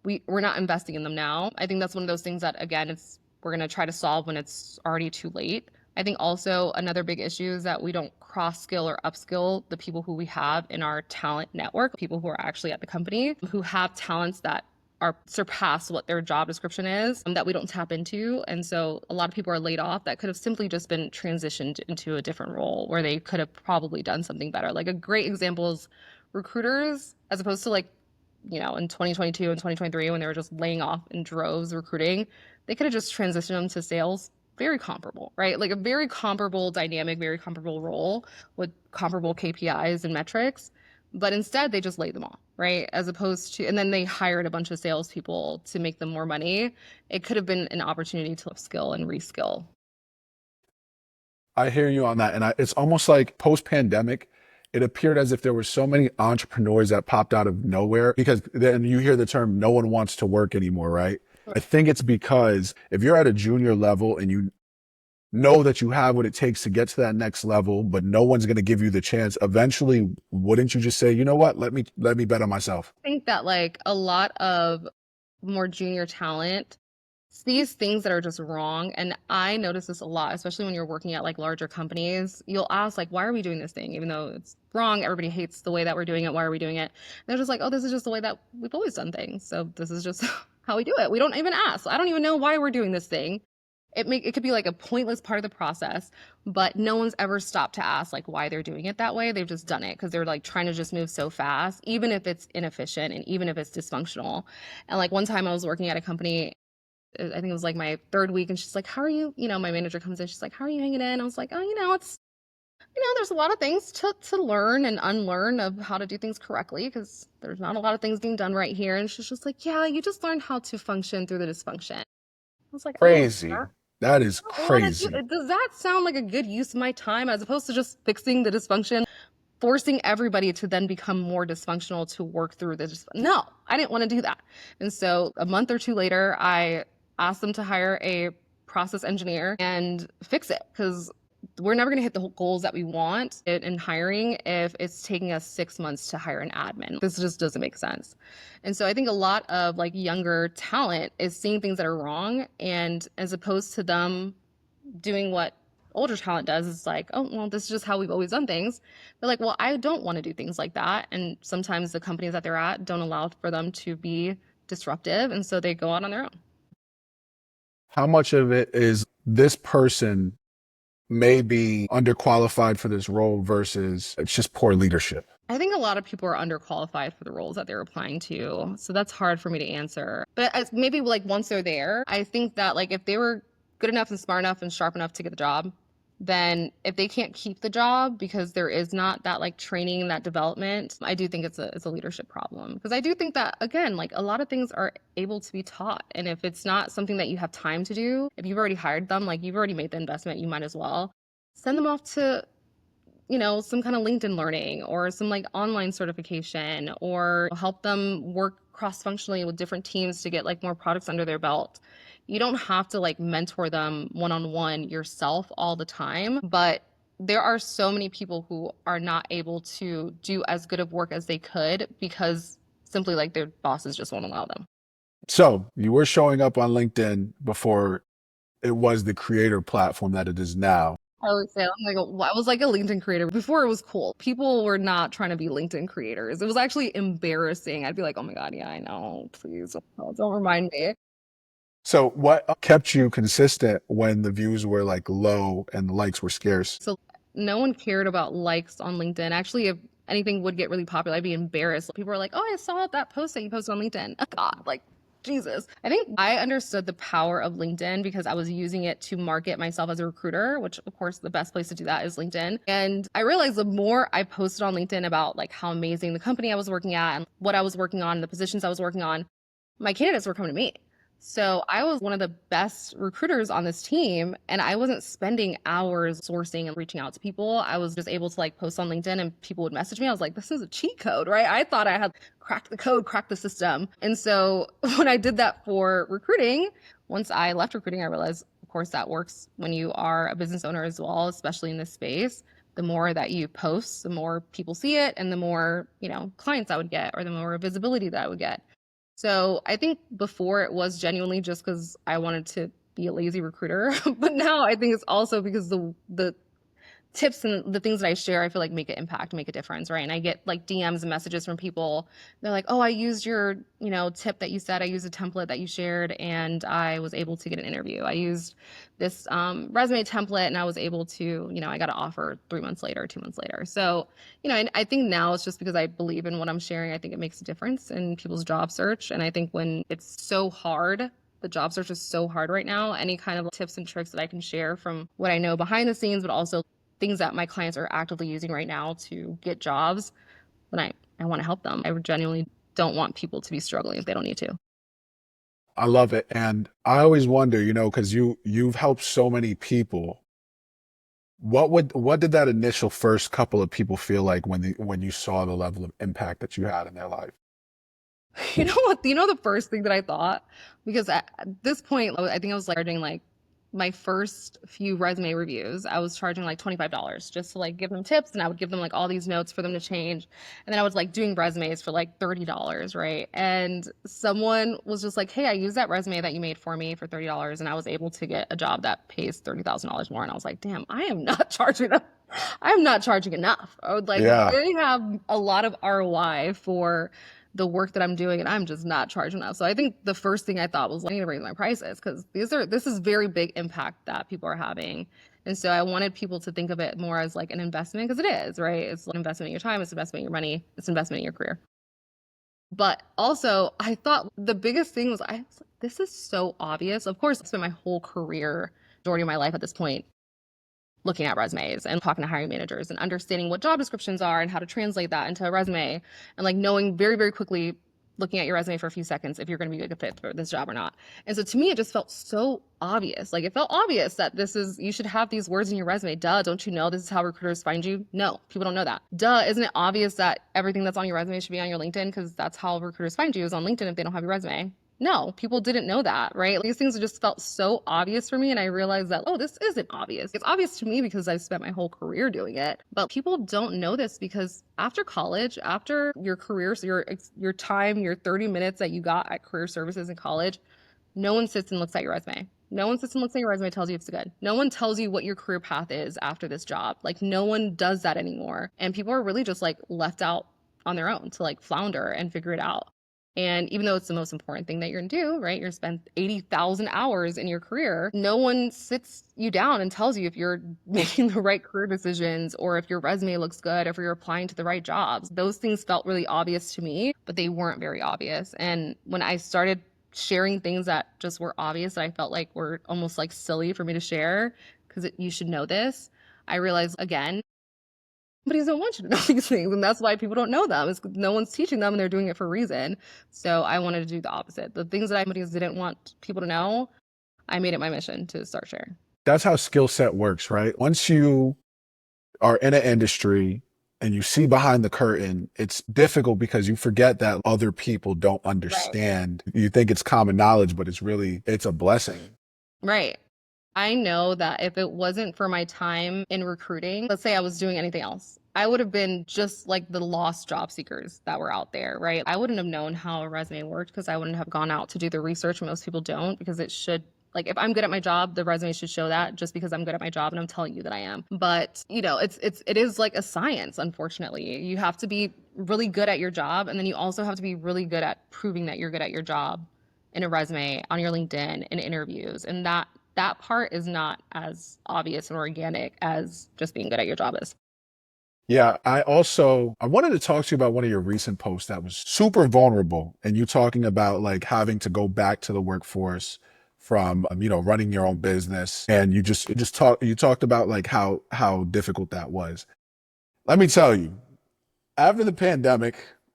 Speaker 1: we're not investing in them now. I think that's one of those things that, again, we're going to try to solve when it's already too late. I think also another big issue is that we don't cross-skill or upskill the people who we have in our talent network, people who are actually at the company, who have talents that surpass what their job description is, that we don't tap into. And so a lot of people are laid off that could have simply just been transitioned into a different role where they could have probably done something better. Like a great example is recruiters, as opposed to like, in 2022 and 2023 when they were just laying off in droves recruiting, they could have just transitioned them to sales. Very comparable, right? Like a very comparable dynamic, very comparable role with comparable KPIs and metrics. But instead, they just laid them off, right? As opposed to, and then they hired a bunch of salespeople to make them more money. It could have been an opportunity to upskill and reskill.
Speaker 2: I hear you on that. And it's almost like post-pandemic, it appeared as if there were so many entrepreneurs that popped out of nowhere because then you hear the term, no one wants to work anymore, right? I think it's because if you're at a junior level and you know that you have what it takes to get to that next level, but no one's going to give you the chance, eventually, wouldn't you just say, you know what, let me bet on myself?
Speaker 1: I think that like a lot of more junior talent sees things that are just wrong. And I notice this a lot, especially when you're working at like larger companies. You'll ask like, why are we doing this thing? Even though it's wrong, everybody hates the way that we're doing it. Why are we doing it? And they're just like, oh, this is just the way that we've always done things. So this is just how we do it. We don't even ask. I don't even know why we're doing this thing. It could be like a pointless part of the process, but no one's ever stopped to ask like why they're doing it that way. They've just done it because they're like trying to just move so fast, even if it's inefficient and even if it's dysfunctional. And like one time I was working at a company, I think it was like my 3rd week, and she's like, how are you? My manager comes in, she's like, how are you hanging in? I was like, oh, it's, there's a lot of things to learn and unlearn of how to do things correctly because there's not a lot of things being done right here. And she's just like, yeah, you just learned how to function through the dysfunction. I was like,
Speaker 2: Crazy.
Speaker 1: Oh,
Speaker 2: That is crazy.
Speaker 1: does that sound like a good use of my time as opposed to just fixing the dysfunction, forcing everybody to then become more dysfunctional to work through this? No, I didn't want to do that. And so a month or 2 later, I asked them to hire a process engineer and fix it because we're never going to hit the goals that we want in hiring if it's taking us 6 months to hire an admin. This just doesn't make sense. And so I think a lot of like younger talent is seeing things that are wrong, and as opposed to them doing what older talent does, it's like, oh, well, this is just how we've always done things. They're like, well, I don't want to do things like that. And sometimes the companies that they're at don't allow for them to be disruptive, and so they go out on their own.
Speaker 2: How much of it is this person may be underqualified for this role versus it's just poor leadership?
Speaker 1: I think a lot of people are underqualified for the roles that they're applying to. So that's hard for me to answer. But maybe like once they're there, I think that like if they were good enough and smart enough and sharp enough to get the job, then if they can't keep the job because there is not that like training, that development, I do think it's a leadership problem. Because I do think that, again, like a lot of things are able to be taught. And if it's not something that you have time to do, if you've already hired them, like you've already made the investment, you might as well send them off to, some kind of LinkedIn learning or some like online certification, or help them work cross-functionally with different teams to get like more products under their belt. You don't have to like mentor them one-on-one yourself all the time, but there are so many people who are not able to do as good of work as they could because simply like their bosses just won't allow them.
Speaker 2: So you were showing up on LinkedIn before it was the creator platform that it is now.
Speaker 1: I always say, I'm like, I was like a LinkedIn creator before it was cool. People were not trying to be LinkedIn creators. It was actually embarrassing. I'd be like, oh my God, yeah, I know. Please don't remind me.
Speaker 2: So what kept you consistent when the views were like low and the likes were scarce?
Speaker 1: So no one cared about likes on LinkedIn. Actually, if anything would get really popular, I'd be embarrassed. People are like, oh, I saw that post that you posted on LinkedIn. Oh, God, like, Jesus. I think I understood the power of LinkedIn because I was using it to market myself as a recruiter, which of course the best place to do that is LinkedIn. And I realized the more I posted on LinkedIn about like how amazing the company I was working at and what I was working on, the positions I was working on, my candidates were coming to me. So I was one of the best recruiters on this team, and I wasn't spending hours sourcing and reaching out to people. I was just able to like post on LinkedIn and people would message me. I was like, this is a cheat code, right? I thought I had cracked the code, cracked the system. And so when I did that for recruiting, once I left recruiting, I realized, of course, that works when you are a business owner as well, especially in this space. The more that you post, the more people see it, and the more, clients I would get, or the more visibility that I would get. So I think before it was genuinely just because I wanted to be a lazy recruiter, but now I think it's also because the tips and the things that I share, I feel like make an impact, make a difference, right? And I get like DMs and messages from people. They're like, oh, I used your, tip that you said, I used a template that you shared, and I was able to get an interview. I used this resume template and I was able to, I got an offer 3 months later, 2 months later. So, and I think now it's just because I believe in what I'm sharing. I think it makes a difference in people's job search. And I think when it's so hard, the job search is so hard right now, any kind of tips and tricks that I can share from what I know behind the scenes, but also things that my clients are actively using right now to get jobs, then I want to help them. I genuinely don't want people to be struggling if they don't need to.
Speaker 2: I love it. And I always wonder, because you've helped so many people. What did that initial first couple of people feel like when you saw the level of impact that you had in their life?
Speaker 1: You know what? The first thing that I thought, because at this point, I think I was like charging like my first few resume reviews, I was charging like $25 just to like give them tips, and I would give them like all these notes for them to change. And then I was like doing resumes for like $30, right? And someone was just like, hey, I used that resume that you made for me for $30, and I was able to get a job that pays $30,000 more. And I was like, damn, I am not charging enough. I'm not charging enough. I would like,
Speaker 2: Yeah.
Speaker 1: they have a lot of ROI for the work that I'm doing, and I'm just not charging enough. So I think the first thing I thought was, I need to raise my prices, because this is very big impact that people are having. And so I wanted people to think of it more as like an investment, because it is, right? It's an investment in your time, it's an investment in your money, it's an investment in your career. But also I thought the biggest thing was, this is so obvious. Of course, I spent my whole career, majority of my life at this point, looking at resumes and talking to hiring managers and understanding what job descriptions are and how to translate that into a resume, and like knowing very, very quickly, looking at your resume for a few seconds, if you're going to be a good fit for this job or not. And so to me, it just felt so obvious. Like it felt obvious that you should have these words in your resume. Duh, don't you know this is how recruiters find you? No, people don't know that. Duh, isn't it obvious that everything that's on your resume should be on your LinkedIn, because that's how recruiters find you, is on LinkedIn if they don't have your resume? No, people didn't know that, right? These things just felt so obvious for me. And I realized that, oh, this isn't obvious. It's obvious to me because I've spent my whole career doing it. But people don't know this because after college, after your career, so your time, your 30 minutes that you got at career services in college, no one sits and looks at your resume. No one sits and looks at your resume and tells you it's good. No one tells you what your career path is after this job. Like no one does that anymore. And people are really just like left out on their own to like flounder and figure it out. And even though it's the most important thing that you're gonna do, right? You're spend 80,000 hours in your career. No one sits you down and tells you if you're making the right career decisions, or if your resume looks good, or if you're applying to the right jobs. Those things felt really obvious to me, but they weren't very obvious. And when I started sharing things that just were obvious, that I felt like were almost like silly for me to share, because you should know this. I realized again, companies don't want you to know these things, and that's why people don't know them. It's 'cause no one's teaching them, and they're doing it for a reason. So I wanted to do the opposite. The things that companies didn't want people to know, I made it my mission to start sharing.
Speaker 2: That's how skill set works, right? Once you are in an industry and you see behind the curtain, it's difficult because you forget that other people don't understand. You think it's common knowledge, but it's a blessing.
Speaker 1: Right. I know that if it wasn't for my time in recruiting, let's say I was doing anything else, I would have been just like the lost job seekers that were out there, right? I wouldn't have known how a resume worked because I wouldn't have gone out to do the research. Most people don't, because it should, like, if I'm good at my job, the resume should show that, just because I'm good at my job and I'm telling you that I am. But, it is like a science, unfortunately. You have to be really good at your job, and then you also have to be really good at proving that you're good at your job in a resume, on your LinkedIn, in interviews. And that part is not as obvious and organic as just being good at your job is.
Speaker 2: Yeah, I wanted to talk to you about one of your recent posts that was super vulnerable, and you talking about like having to go back to the workforce from running your own business, and you talked about like how difficult that was. Let me tell you, after the pandemic,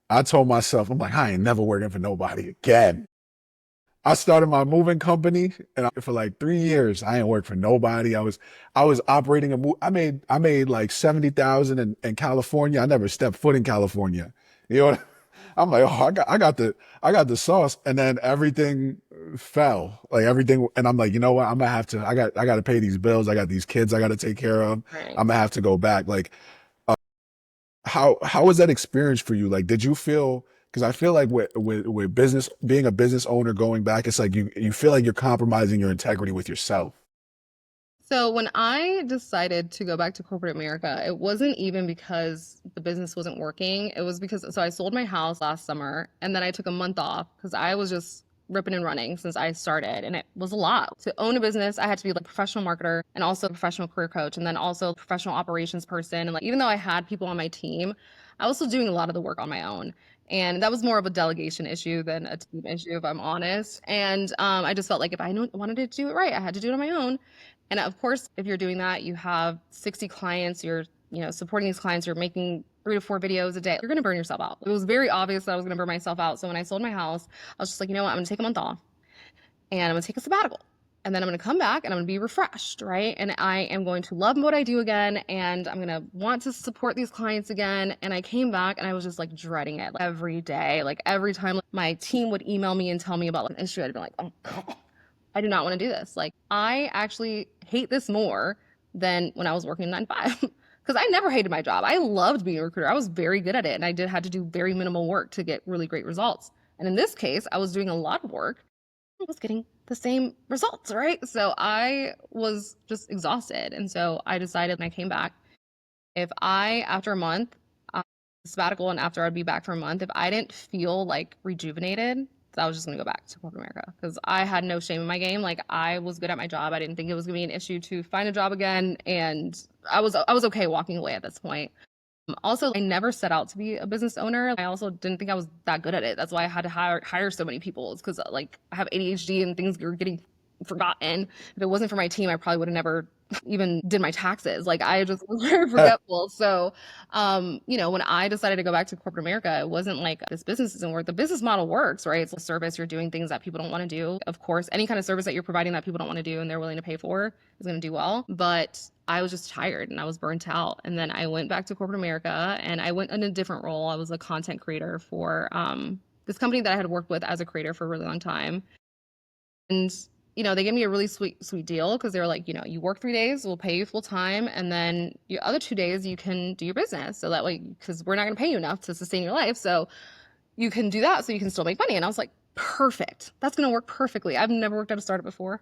Speaker 2: I told myself, I'm like, I ain't never working for nobody again. I started my moving company, and for like 3 years, I ain't worked for nobody. I was operating I made like 70,000 in California. I never stepped foot in California. You know what? I'm like, oh, I got the sauce, and then everything fell, like everything. And I'm like, you know what? I got to pay these bills. I got these kids I got to take care of.
Speaker 1: Right.
Speaker 2: I'm gonna have to go back. Like, how was that experience for you? Like, did you feel, because I feel like with business, being a business owner, going back, it's like you feel like you're compromising your integrity with yourself.
Speaker 1: So when I decided to go back to corporate America, it wasn't even because the business wasn't working. It was because, so I sold my house last summer, and then I took a month off because I was just ripping and running since I started, and it was a lot. To own a business, I had to be like a professional marketer and also a professional career coach, and then also a professional operations person. And like, even though I had people on my team, I was still doing a lot of the work on my own. And that was more of a delegation issue than a team issue, if I'm honest. And I just felt like if I wanted to do it right, I had to do it on my own. And of course, if you're doing that, you have 60 clients, you're, supporting these clients, you're making 3 to 4 videos a day, you're going to burn yourself out. It was very obvious that I was going to burn myself out. So when I sold my house, I was just like, you know what, I'm going to take a month off, and I'm going to take a sabbatical. And then I'm going to come back and I'm going to be refreshed, right? And I am going to love what I do again. And I'm going to want to support these clients again. And I came back and I was just like dreading it, like, every day. Like every time my team would email me and tell me about an issue, I'd be like, oh God, I do not want to do this. Like, I actually hate this more than when I was working 9 to 5. Because I never hated my job. I loved being a recruiter. I was very good at it. And I had to do very minimal work to get really great results. And in this case, I was doing a lot of work. I was getting the same results, right? So I was just exhausted. And so I decided when I came back, after a month, sabbatical, and after I'd be back for a month, if I didn't feel like rejuvenated, I was just going to go back to corporate America, because I had no shame in my game. Like, I was good at my job. I didn't think it was going to be an issue to find a job again. And I was okay walking away at this point. Also, I never set out to be a business owner. I also didn't think I was that good at it. That's why I had to hire so many people. It's because like I have ADHD and things are getting forgotten. If it wasn't for my team, I probably would have never even did my taxes. Like, I just was very forgetful. So, when I decided to go back to corporate America, it wasn't like this business isn't work. The business model works, right? It's a service. You're doing things that people don't want to do. Of course, any kind of service that you're providing that people don't want to do and they're willing to pay for is going to do well. But I was just tired and I was burnt out. And then I went back to corporate America and I went in a different role. I was a content creator for this company that I had worked with as a creator for a really long time. And they gave me a really sweet deal, because they were like, you work 3 days, we'll pay you full time, and then your other 2 days you can do your business. So that way, because we're not going to pay you enough to sustain your life, so you can do that so you can still make money. And I was like, perfect. That's going to work perfectly. I've never worked at a startup before.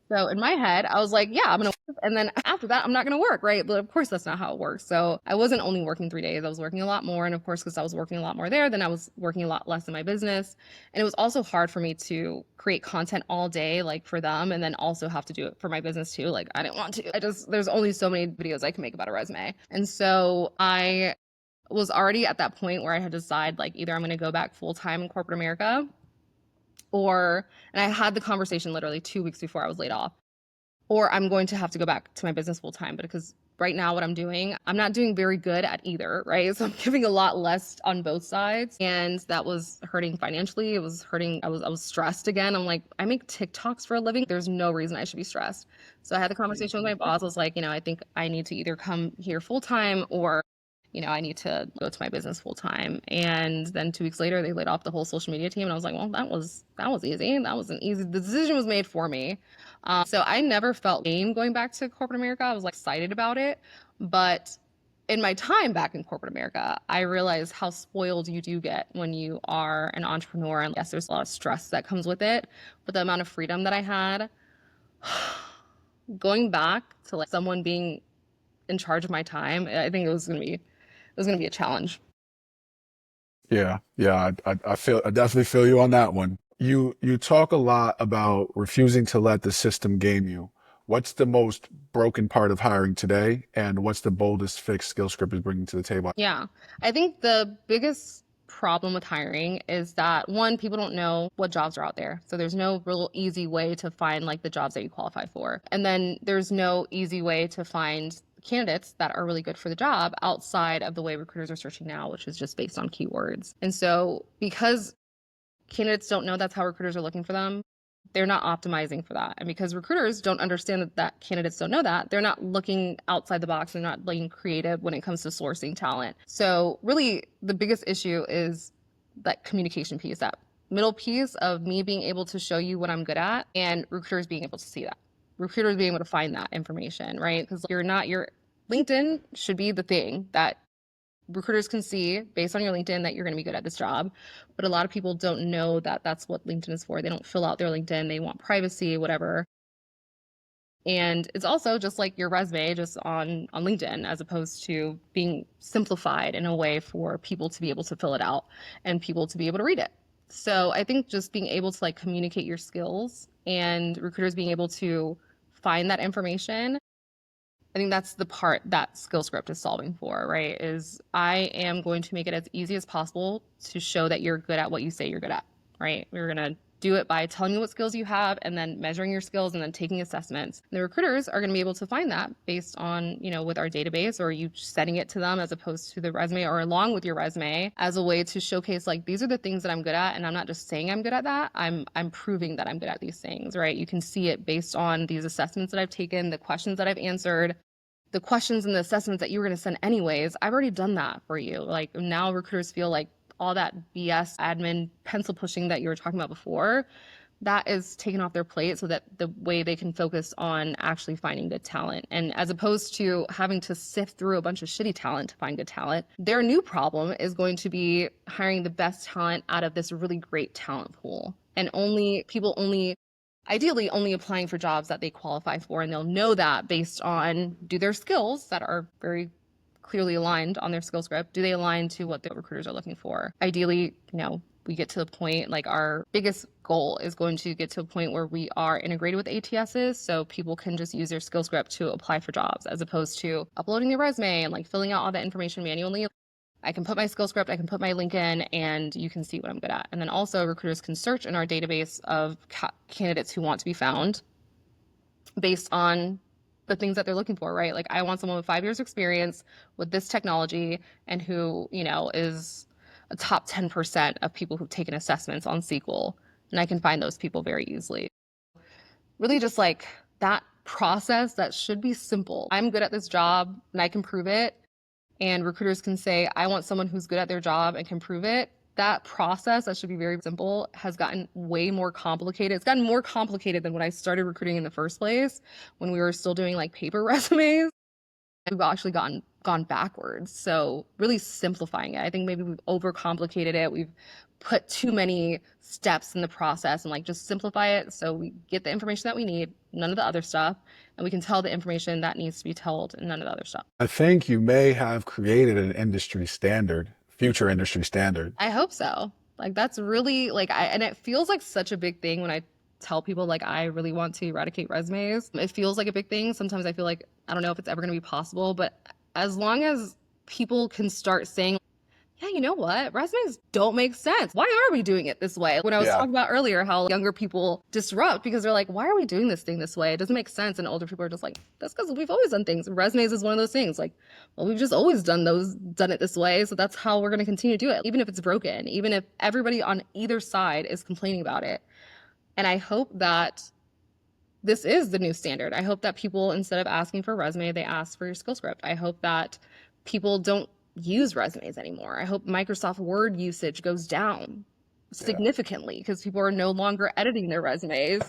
Speaker 1: So in my head, I was like, yeah, I'm going to work. And then after that, I'm not going to work, right? But of course, that's not how it works. So I wasn't only working 3 days. I was working a lot more. And of course, because I was working a lot more there, then I was working a lot less in my business. And it was also hard for me to create content all day, like for them, and then also have to do it for my business too. Like, I didn't want to. There's only so many videos I can make about a resume. And so I was already at that point where I had to decide, like, either I'm going to go back full time in corporate America, and I had the conversation literally 2 weeks before I was laid off. or I'm going to have to go back to my business full time. Because right now, what I'm doing, I'm not doing very good at either, right? So I'm giving a lot less on both sides. And that was hurting financially. It was hurting. I was stressed again. I'm like, I make TikToks for a living. There's no reason I should be stressed. So I had the conversation with my boss. I was like, I think I need to either come here full time or I need to go to my business full time. And then 2 weeks later, they laid off the whole social media team. And I was like, well, that was easy. That was an easy, the decision was made for me. So I never felt lame going back to corporate America. I was like excited about it. But in my time back in corporate America, I realized how spoiled you do get when you are an entrepreneur. And yes, there's a lot of stress that comes with it. But the amount of freedom that I had, going back to like someone being in charge of my time, I think it was gonna be a challenge.
Speaker 2: Yeah, yeah, I definitely feel you on that one. You talk a lot about refusing to let the system game you. What's the most broken part of hiring today, and what's the boldest fix SkillScript is bringing to the table?
Speaker 1: Yeah. I think the biggest problem with hiring is that one, people don't know what jobs are out there. So there's no real easy way to find like the jobs that you qualify for. And then there's no easy way to find candidates that are really good for the job outside of the way recruiters are searching now, which is just based on keywords. And so because candidates don't know that's how recruiters are looking for them, they're not optimizing for that. And because recruiters don't understand that candidates don't know that, they're not looking outside the box. They're not being creative when it comes to sourcing talent. So really the biggest issue is that communication piece, that middle piece of me being able to show you what I'm good at and recruiters being able to see that. Recruiters being able to find that information, right? Because your LinkedIn should be the thing that recruiters can see based on your LinkedIn that you're going to be good at this job. But a lot of people don't know that that's what LinkedIn is for. They don't fill out their LinkedIn. They want privacy, whatever. And it's also just like your resume just on LinkedIn, as opposed to being simplified in a way for people to be able to fill it out and people to be able to read it. So I think just being able to like communicate your skills and recruiters being able to find that information, I think that's the part that SkillScript is solving for, right? Is I am going to make it as easy as possible to show that you're good at what you say you're good at, right? We're going to do it by telling you what skills you have and then measuring your skills and then taking assessments. And the recruiters are going to be able to find that based on, with our database, or you sending it to them as opposed to the resume or along with your resume as a way to showcase like, these are the things that I'm good at. And I'm not just saying I'm good at that. I'm proving that I'm good at these things, right? You can see it based on these assessments that I've taken, the questions that I've answered, the questions and the assessments that you were going to send anyways. I've already done that for you. Like now recruiters feel like all that BS admin pencil pushing that you were talking about before, that is taken off their plate so that the way they can focus on actually finding good talent. And as opposed to having to sift through a bunch of shitty talent to find good talent, their new problem is going to be hiring the best talent out of this really great talent pool. And ideally only applying for jobs that they qualify for. And they'll know that based on, do their skills that are very clearly aligned on their SkillScript, do they align to what the recruiters are looking for? Ideally, we get to the point, like our biggest goal is going to get to a point where we are integrated with ATSs, so people can just use their SkillScript to apply for jobs as opposed to uploading their resume and like filling out all that information manually. I can put my SkillScript, I can put my link in, and you can see what I'm good at. And then also recruiters can search in our database of candidates who want to be found based on the things that they're looking for, right? Like I want someone with 5 years experience with this technology and who, is a top 10% of people who've taken assessments on SQL. And I can find those people very easily. Really just like that process that should be simple. I'm good at this job and I can prove it. And recruiters can say, I want someone who's good at their job and can prove it. That process that should be very simple has gotten way more complicated. It's gotten more complicated than when I started recruiting in the first place, when we were still doing like paper resumes. We've actually gone backwards. So really simplifying it. I think maybe we've overcomplicated it. We've put too many steps in the process, and like just simplify it so we get the information that we need, none of the other stuff, and we can tell the information that needs to be told and none of the other stuff.
Speaker 2: I think you may have created an industry standard, future industry standard.
Speaker 1: I hope so. Like that's really like and it feels like such a big thing when I tell people like I really want to eradicate resumes. It feels like a big thing. Sometimes I feel like I don't know if it's ever going to be possible, but as long as people can start saying, yeah, you know what? Resumes don't make sense. Why are we doing it this way? When I was
Speaker 2: Yeah.
Speaker 1: talking about earlier how younger people disrupt because they're like, why are we doing this thing this way? It doesn't make sense. And older people are just like, that's because we've always done things. Resumes is one of those things. Like, well, we've just always done it this way. So that's how we're going to continue to do it, even if it's broken, even if everybody on either side is complaining about it. And I hope that this is the new standard. I hope that people, instead of asking for a resume, they ask for your SkillScript. I hope that people don't use resumes anymore. I hope Microsoft Word usage goes down significantly because people are no longer editing their resumes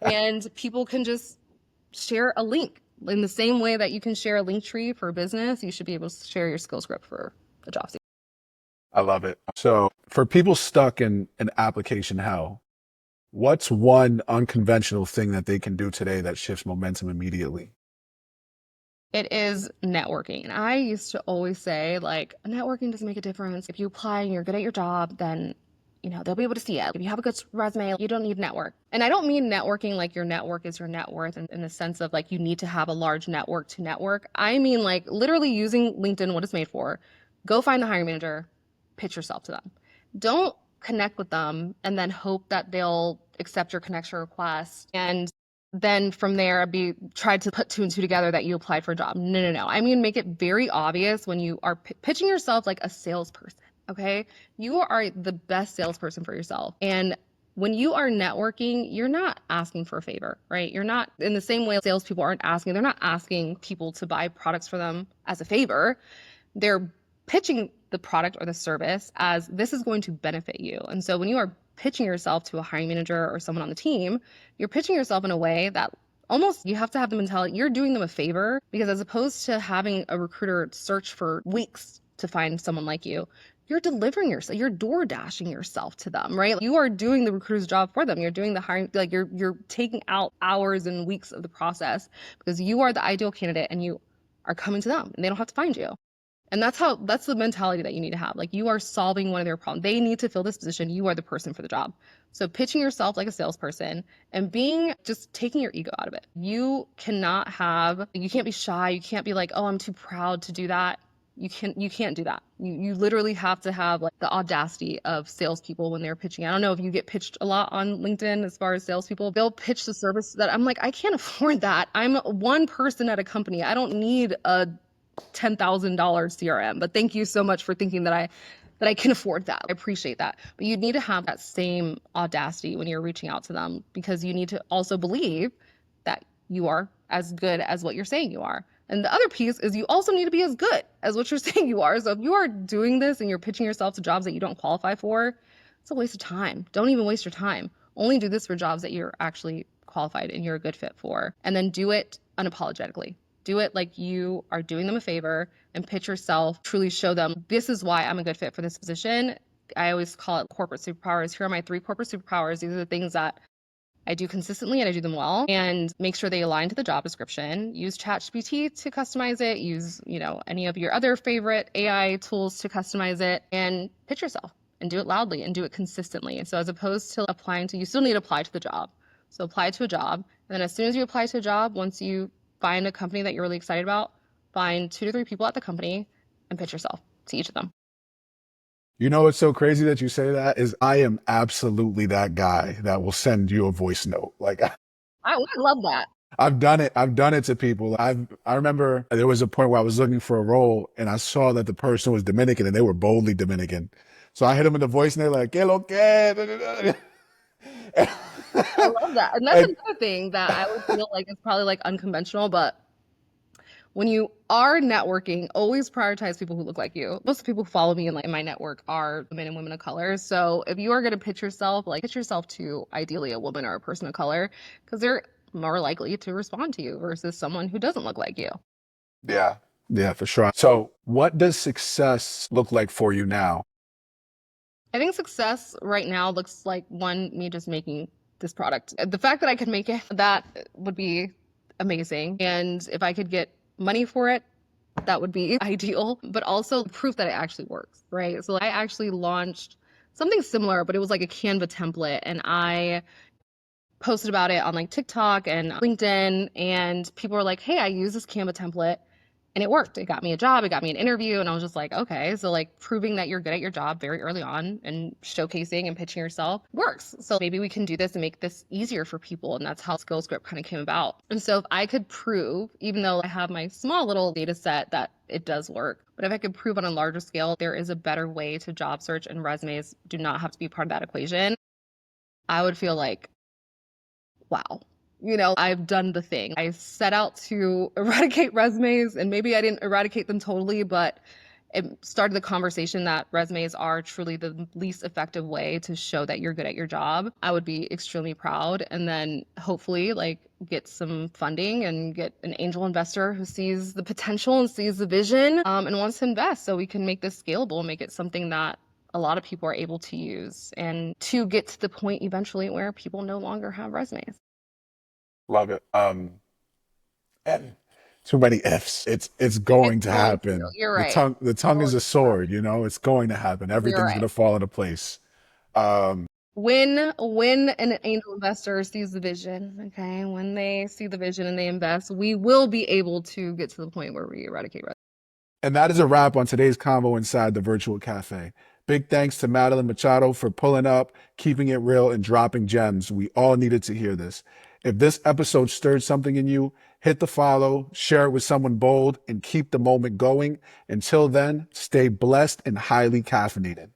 Speaker 1: and people can just share a link. In the same way that you can share a link tree for a business, you should be able to share your SkillScript for a job.
Speaker 2: I love it. So for people stuck in an application hell, what's one unconventional thing that they can do today that shifts momentum immediately?
Speaker 1: It is networking. And I used to always say, like, networking doesn't make a difference. If you apply and you're good at your job, then, you know, they'll be able to see it. If you have a good resume, you don't need network. And I don't mean networking like your network is your net worth in the sense of like you need to have a large network to network. I mean, like, literally using LinkedIn, what it's made for. Go find the hiring manager, pitch yourself to them. Don't connect with them and then hope that they'll accept your connection request and then from there tried to put two and two together that you applied for a job. No. I mean, make it very obvious when you are pitching yourself like a salesperson, okay? You are the best salesperson for yourself. And when you are networking, you're not asking for a favor, right? You're not in the same way salespeople aren't asking. They're not asking people to buy products for them as a favor. They're pitching the product or the service as this is going to benefit you. And so when you are pitching yourself to a hiring manager or someone on the team, you're pitching yourself in a way that almost you have to have the mentality you're doing them a favor, because as opposed to having a recruiter search for weeks to find someone like you, you're delivering yourself, you're door dashing yourself to them, right? You are doing the recruiter's job for them. You're doing the hiring, like you're taking out hours and weeks of the process because you are the ideal candidate and you are coming to them and they don't have to find you. And that's the mentality that you need to have. Like, you are solving one of their problems. They need to fill this position. You are the person for the job. So pitching yourself like a salesperson and just taking your ego out of it. You can't be shy. You can't be like, oh, I'm too proud to do that. You can't do that. You literally have to have like the audacity of salespeople when they're pitching. I don't know if you get pitched a lot on LinkedIn as far as salespeople. They'll pitch the service that I'm like, I can't afford that. I'm one person at a company. I don't need a $10,000 CRM, but thank you so much for thinking that I can afford that. I appreciate that. But you need to have that same audacity when you're reaching out to them, because you need to also believe that you are as good as what you're saying you are. And the other piece is you also need to be as good as what you're saying you are. So if you are doing this and you're pitching yourself to jobs that you don't qualify for, it's a waste of time. Don't even waste your time. Only do this for jobs that you're actually qualified and you're a good fit for. And then do it unapologetically. Do it like you are doing them a favor and pitch yourself, truly show them, this is why I'm a good fit for this position. I always call it corporate superpowers. Here are my 3 corporate superpowers. These are the things that I do consistently and I do them well, and make sure they align to the job description. Use ChatGPT to customize it. Use, any of your other favorite AI tools to customize it, and pitch yourself and do it loudly and do it consistently. And so as opposed to you still need to apply to the job. So apply to a job. And then as soon as you apply to a job, once you find a company that you're really excited about, find 2 to 3 people at the company and pitch yourself to each of them.
Speaker 2: You know what's so crazy that you say that is I am absolutely that guy that will send you a voice note. Like,
Speaker 1: I love that.
Speaker 2: I've done it to people. I remember there was a point where I was looking for a role and I saw that the person was Dominican and they were boldly Dominican. So I hit them with the voice and they're like, "Que lo que?"
Speaker 1: I love that. And that's another thing that I would feel like is probably like unconventional, but when you are networking, always prioritize people who look like you. Most of the people who follow me in my network are men and women of color. So if you are going to pitch yourself to ideally a woman or a person of color, because they're more likely to respond to you versus someone who doesn't look like you.
Speaker 2: Yeah, for sure. So what does success look like for you now?
Speaker 1: I think success right now looks like, me just making this product. The fact that I could make it, that would be amazing. And if I could get money for it, that would be ideal, but also proof that it actually works, right? So I actually launched something similar, but it was like a Canva template, and I posted about it on like TikTok and LinkedIn, and people were like, hey, I use this Canva template And it worked. It got me a job. It got me an interview. And I was just like, okay, so like proving that you're good at your job very early on and showcasing and pitching yourself works. So maybe we can do this and make this easier for people. And that's how SkillScript kind of came about. And so if I could prove, even though I have my small little data set, that it does work, but if I could prove on a larger scale, there is a better way to job search and resumes do not have to be part of that equation, I would feel like, wow. I've done the thing. I set out to eradicate resumes, and maybe I didn't eradicate them totally, but it started the conversation that resumes are truly the least effective way to show that you're good at your job. I would be extremely proud, and then hopefully like get some funding and get an angel investor who sees the potential and sees the vision and wants to invest so we can make this scalable and make it something that a lot of people are able to use and to get to the point eventually where people no longer have resumes.
Speaker 2: Love it. And too many ifs. It's going to happen.
Speaker 1: You're right.
Speaker 2: The tongue is a sword, it's going to happen. Everything's going to fall into place.
Speaker 1: When an angel investor sees the vision, okay, when they see the vision and they invest, we will be able to get to the point where we eradicate resumes.
Speaker 2: And that is a wrap on today's convo inside the virtual cafe. Big thanks to Madelyn Machado for pulling up, keeping it real, and dropping gems. We all needed to hear this. If this episode stirred something in you, hit the follow, share it with someone bold, and keep the moment going. Until then, stay blessed and highly caffeinated.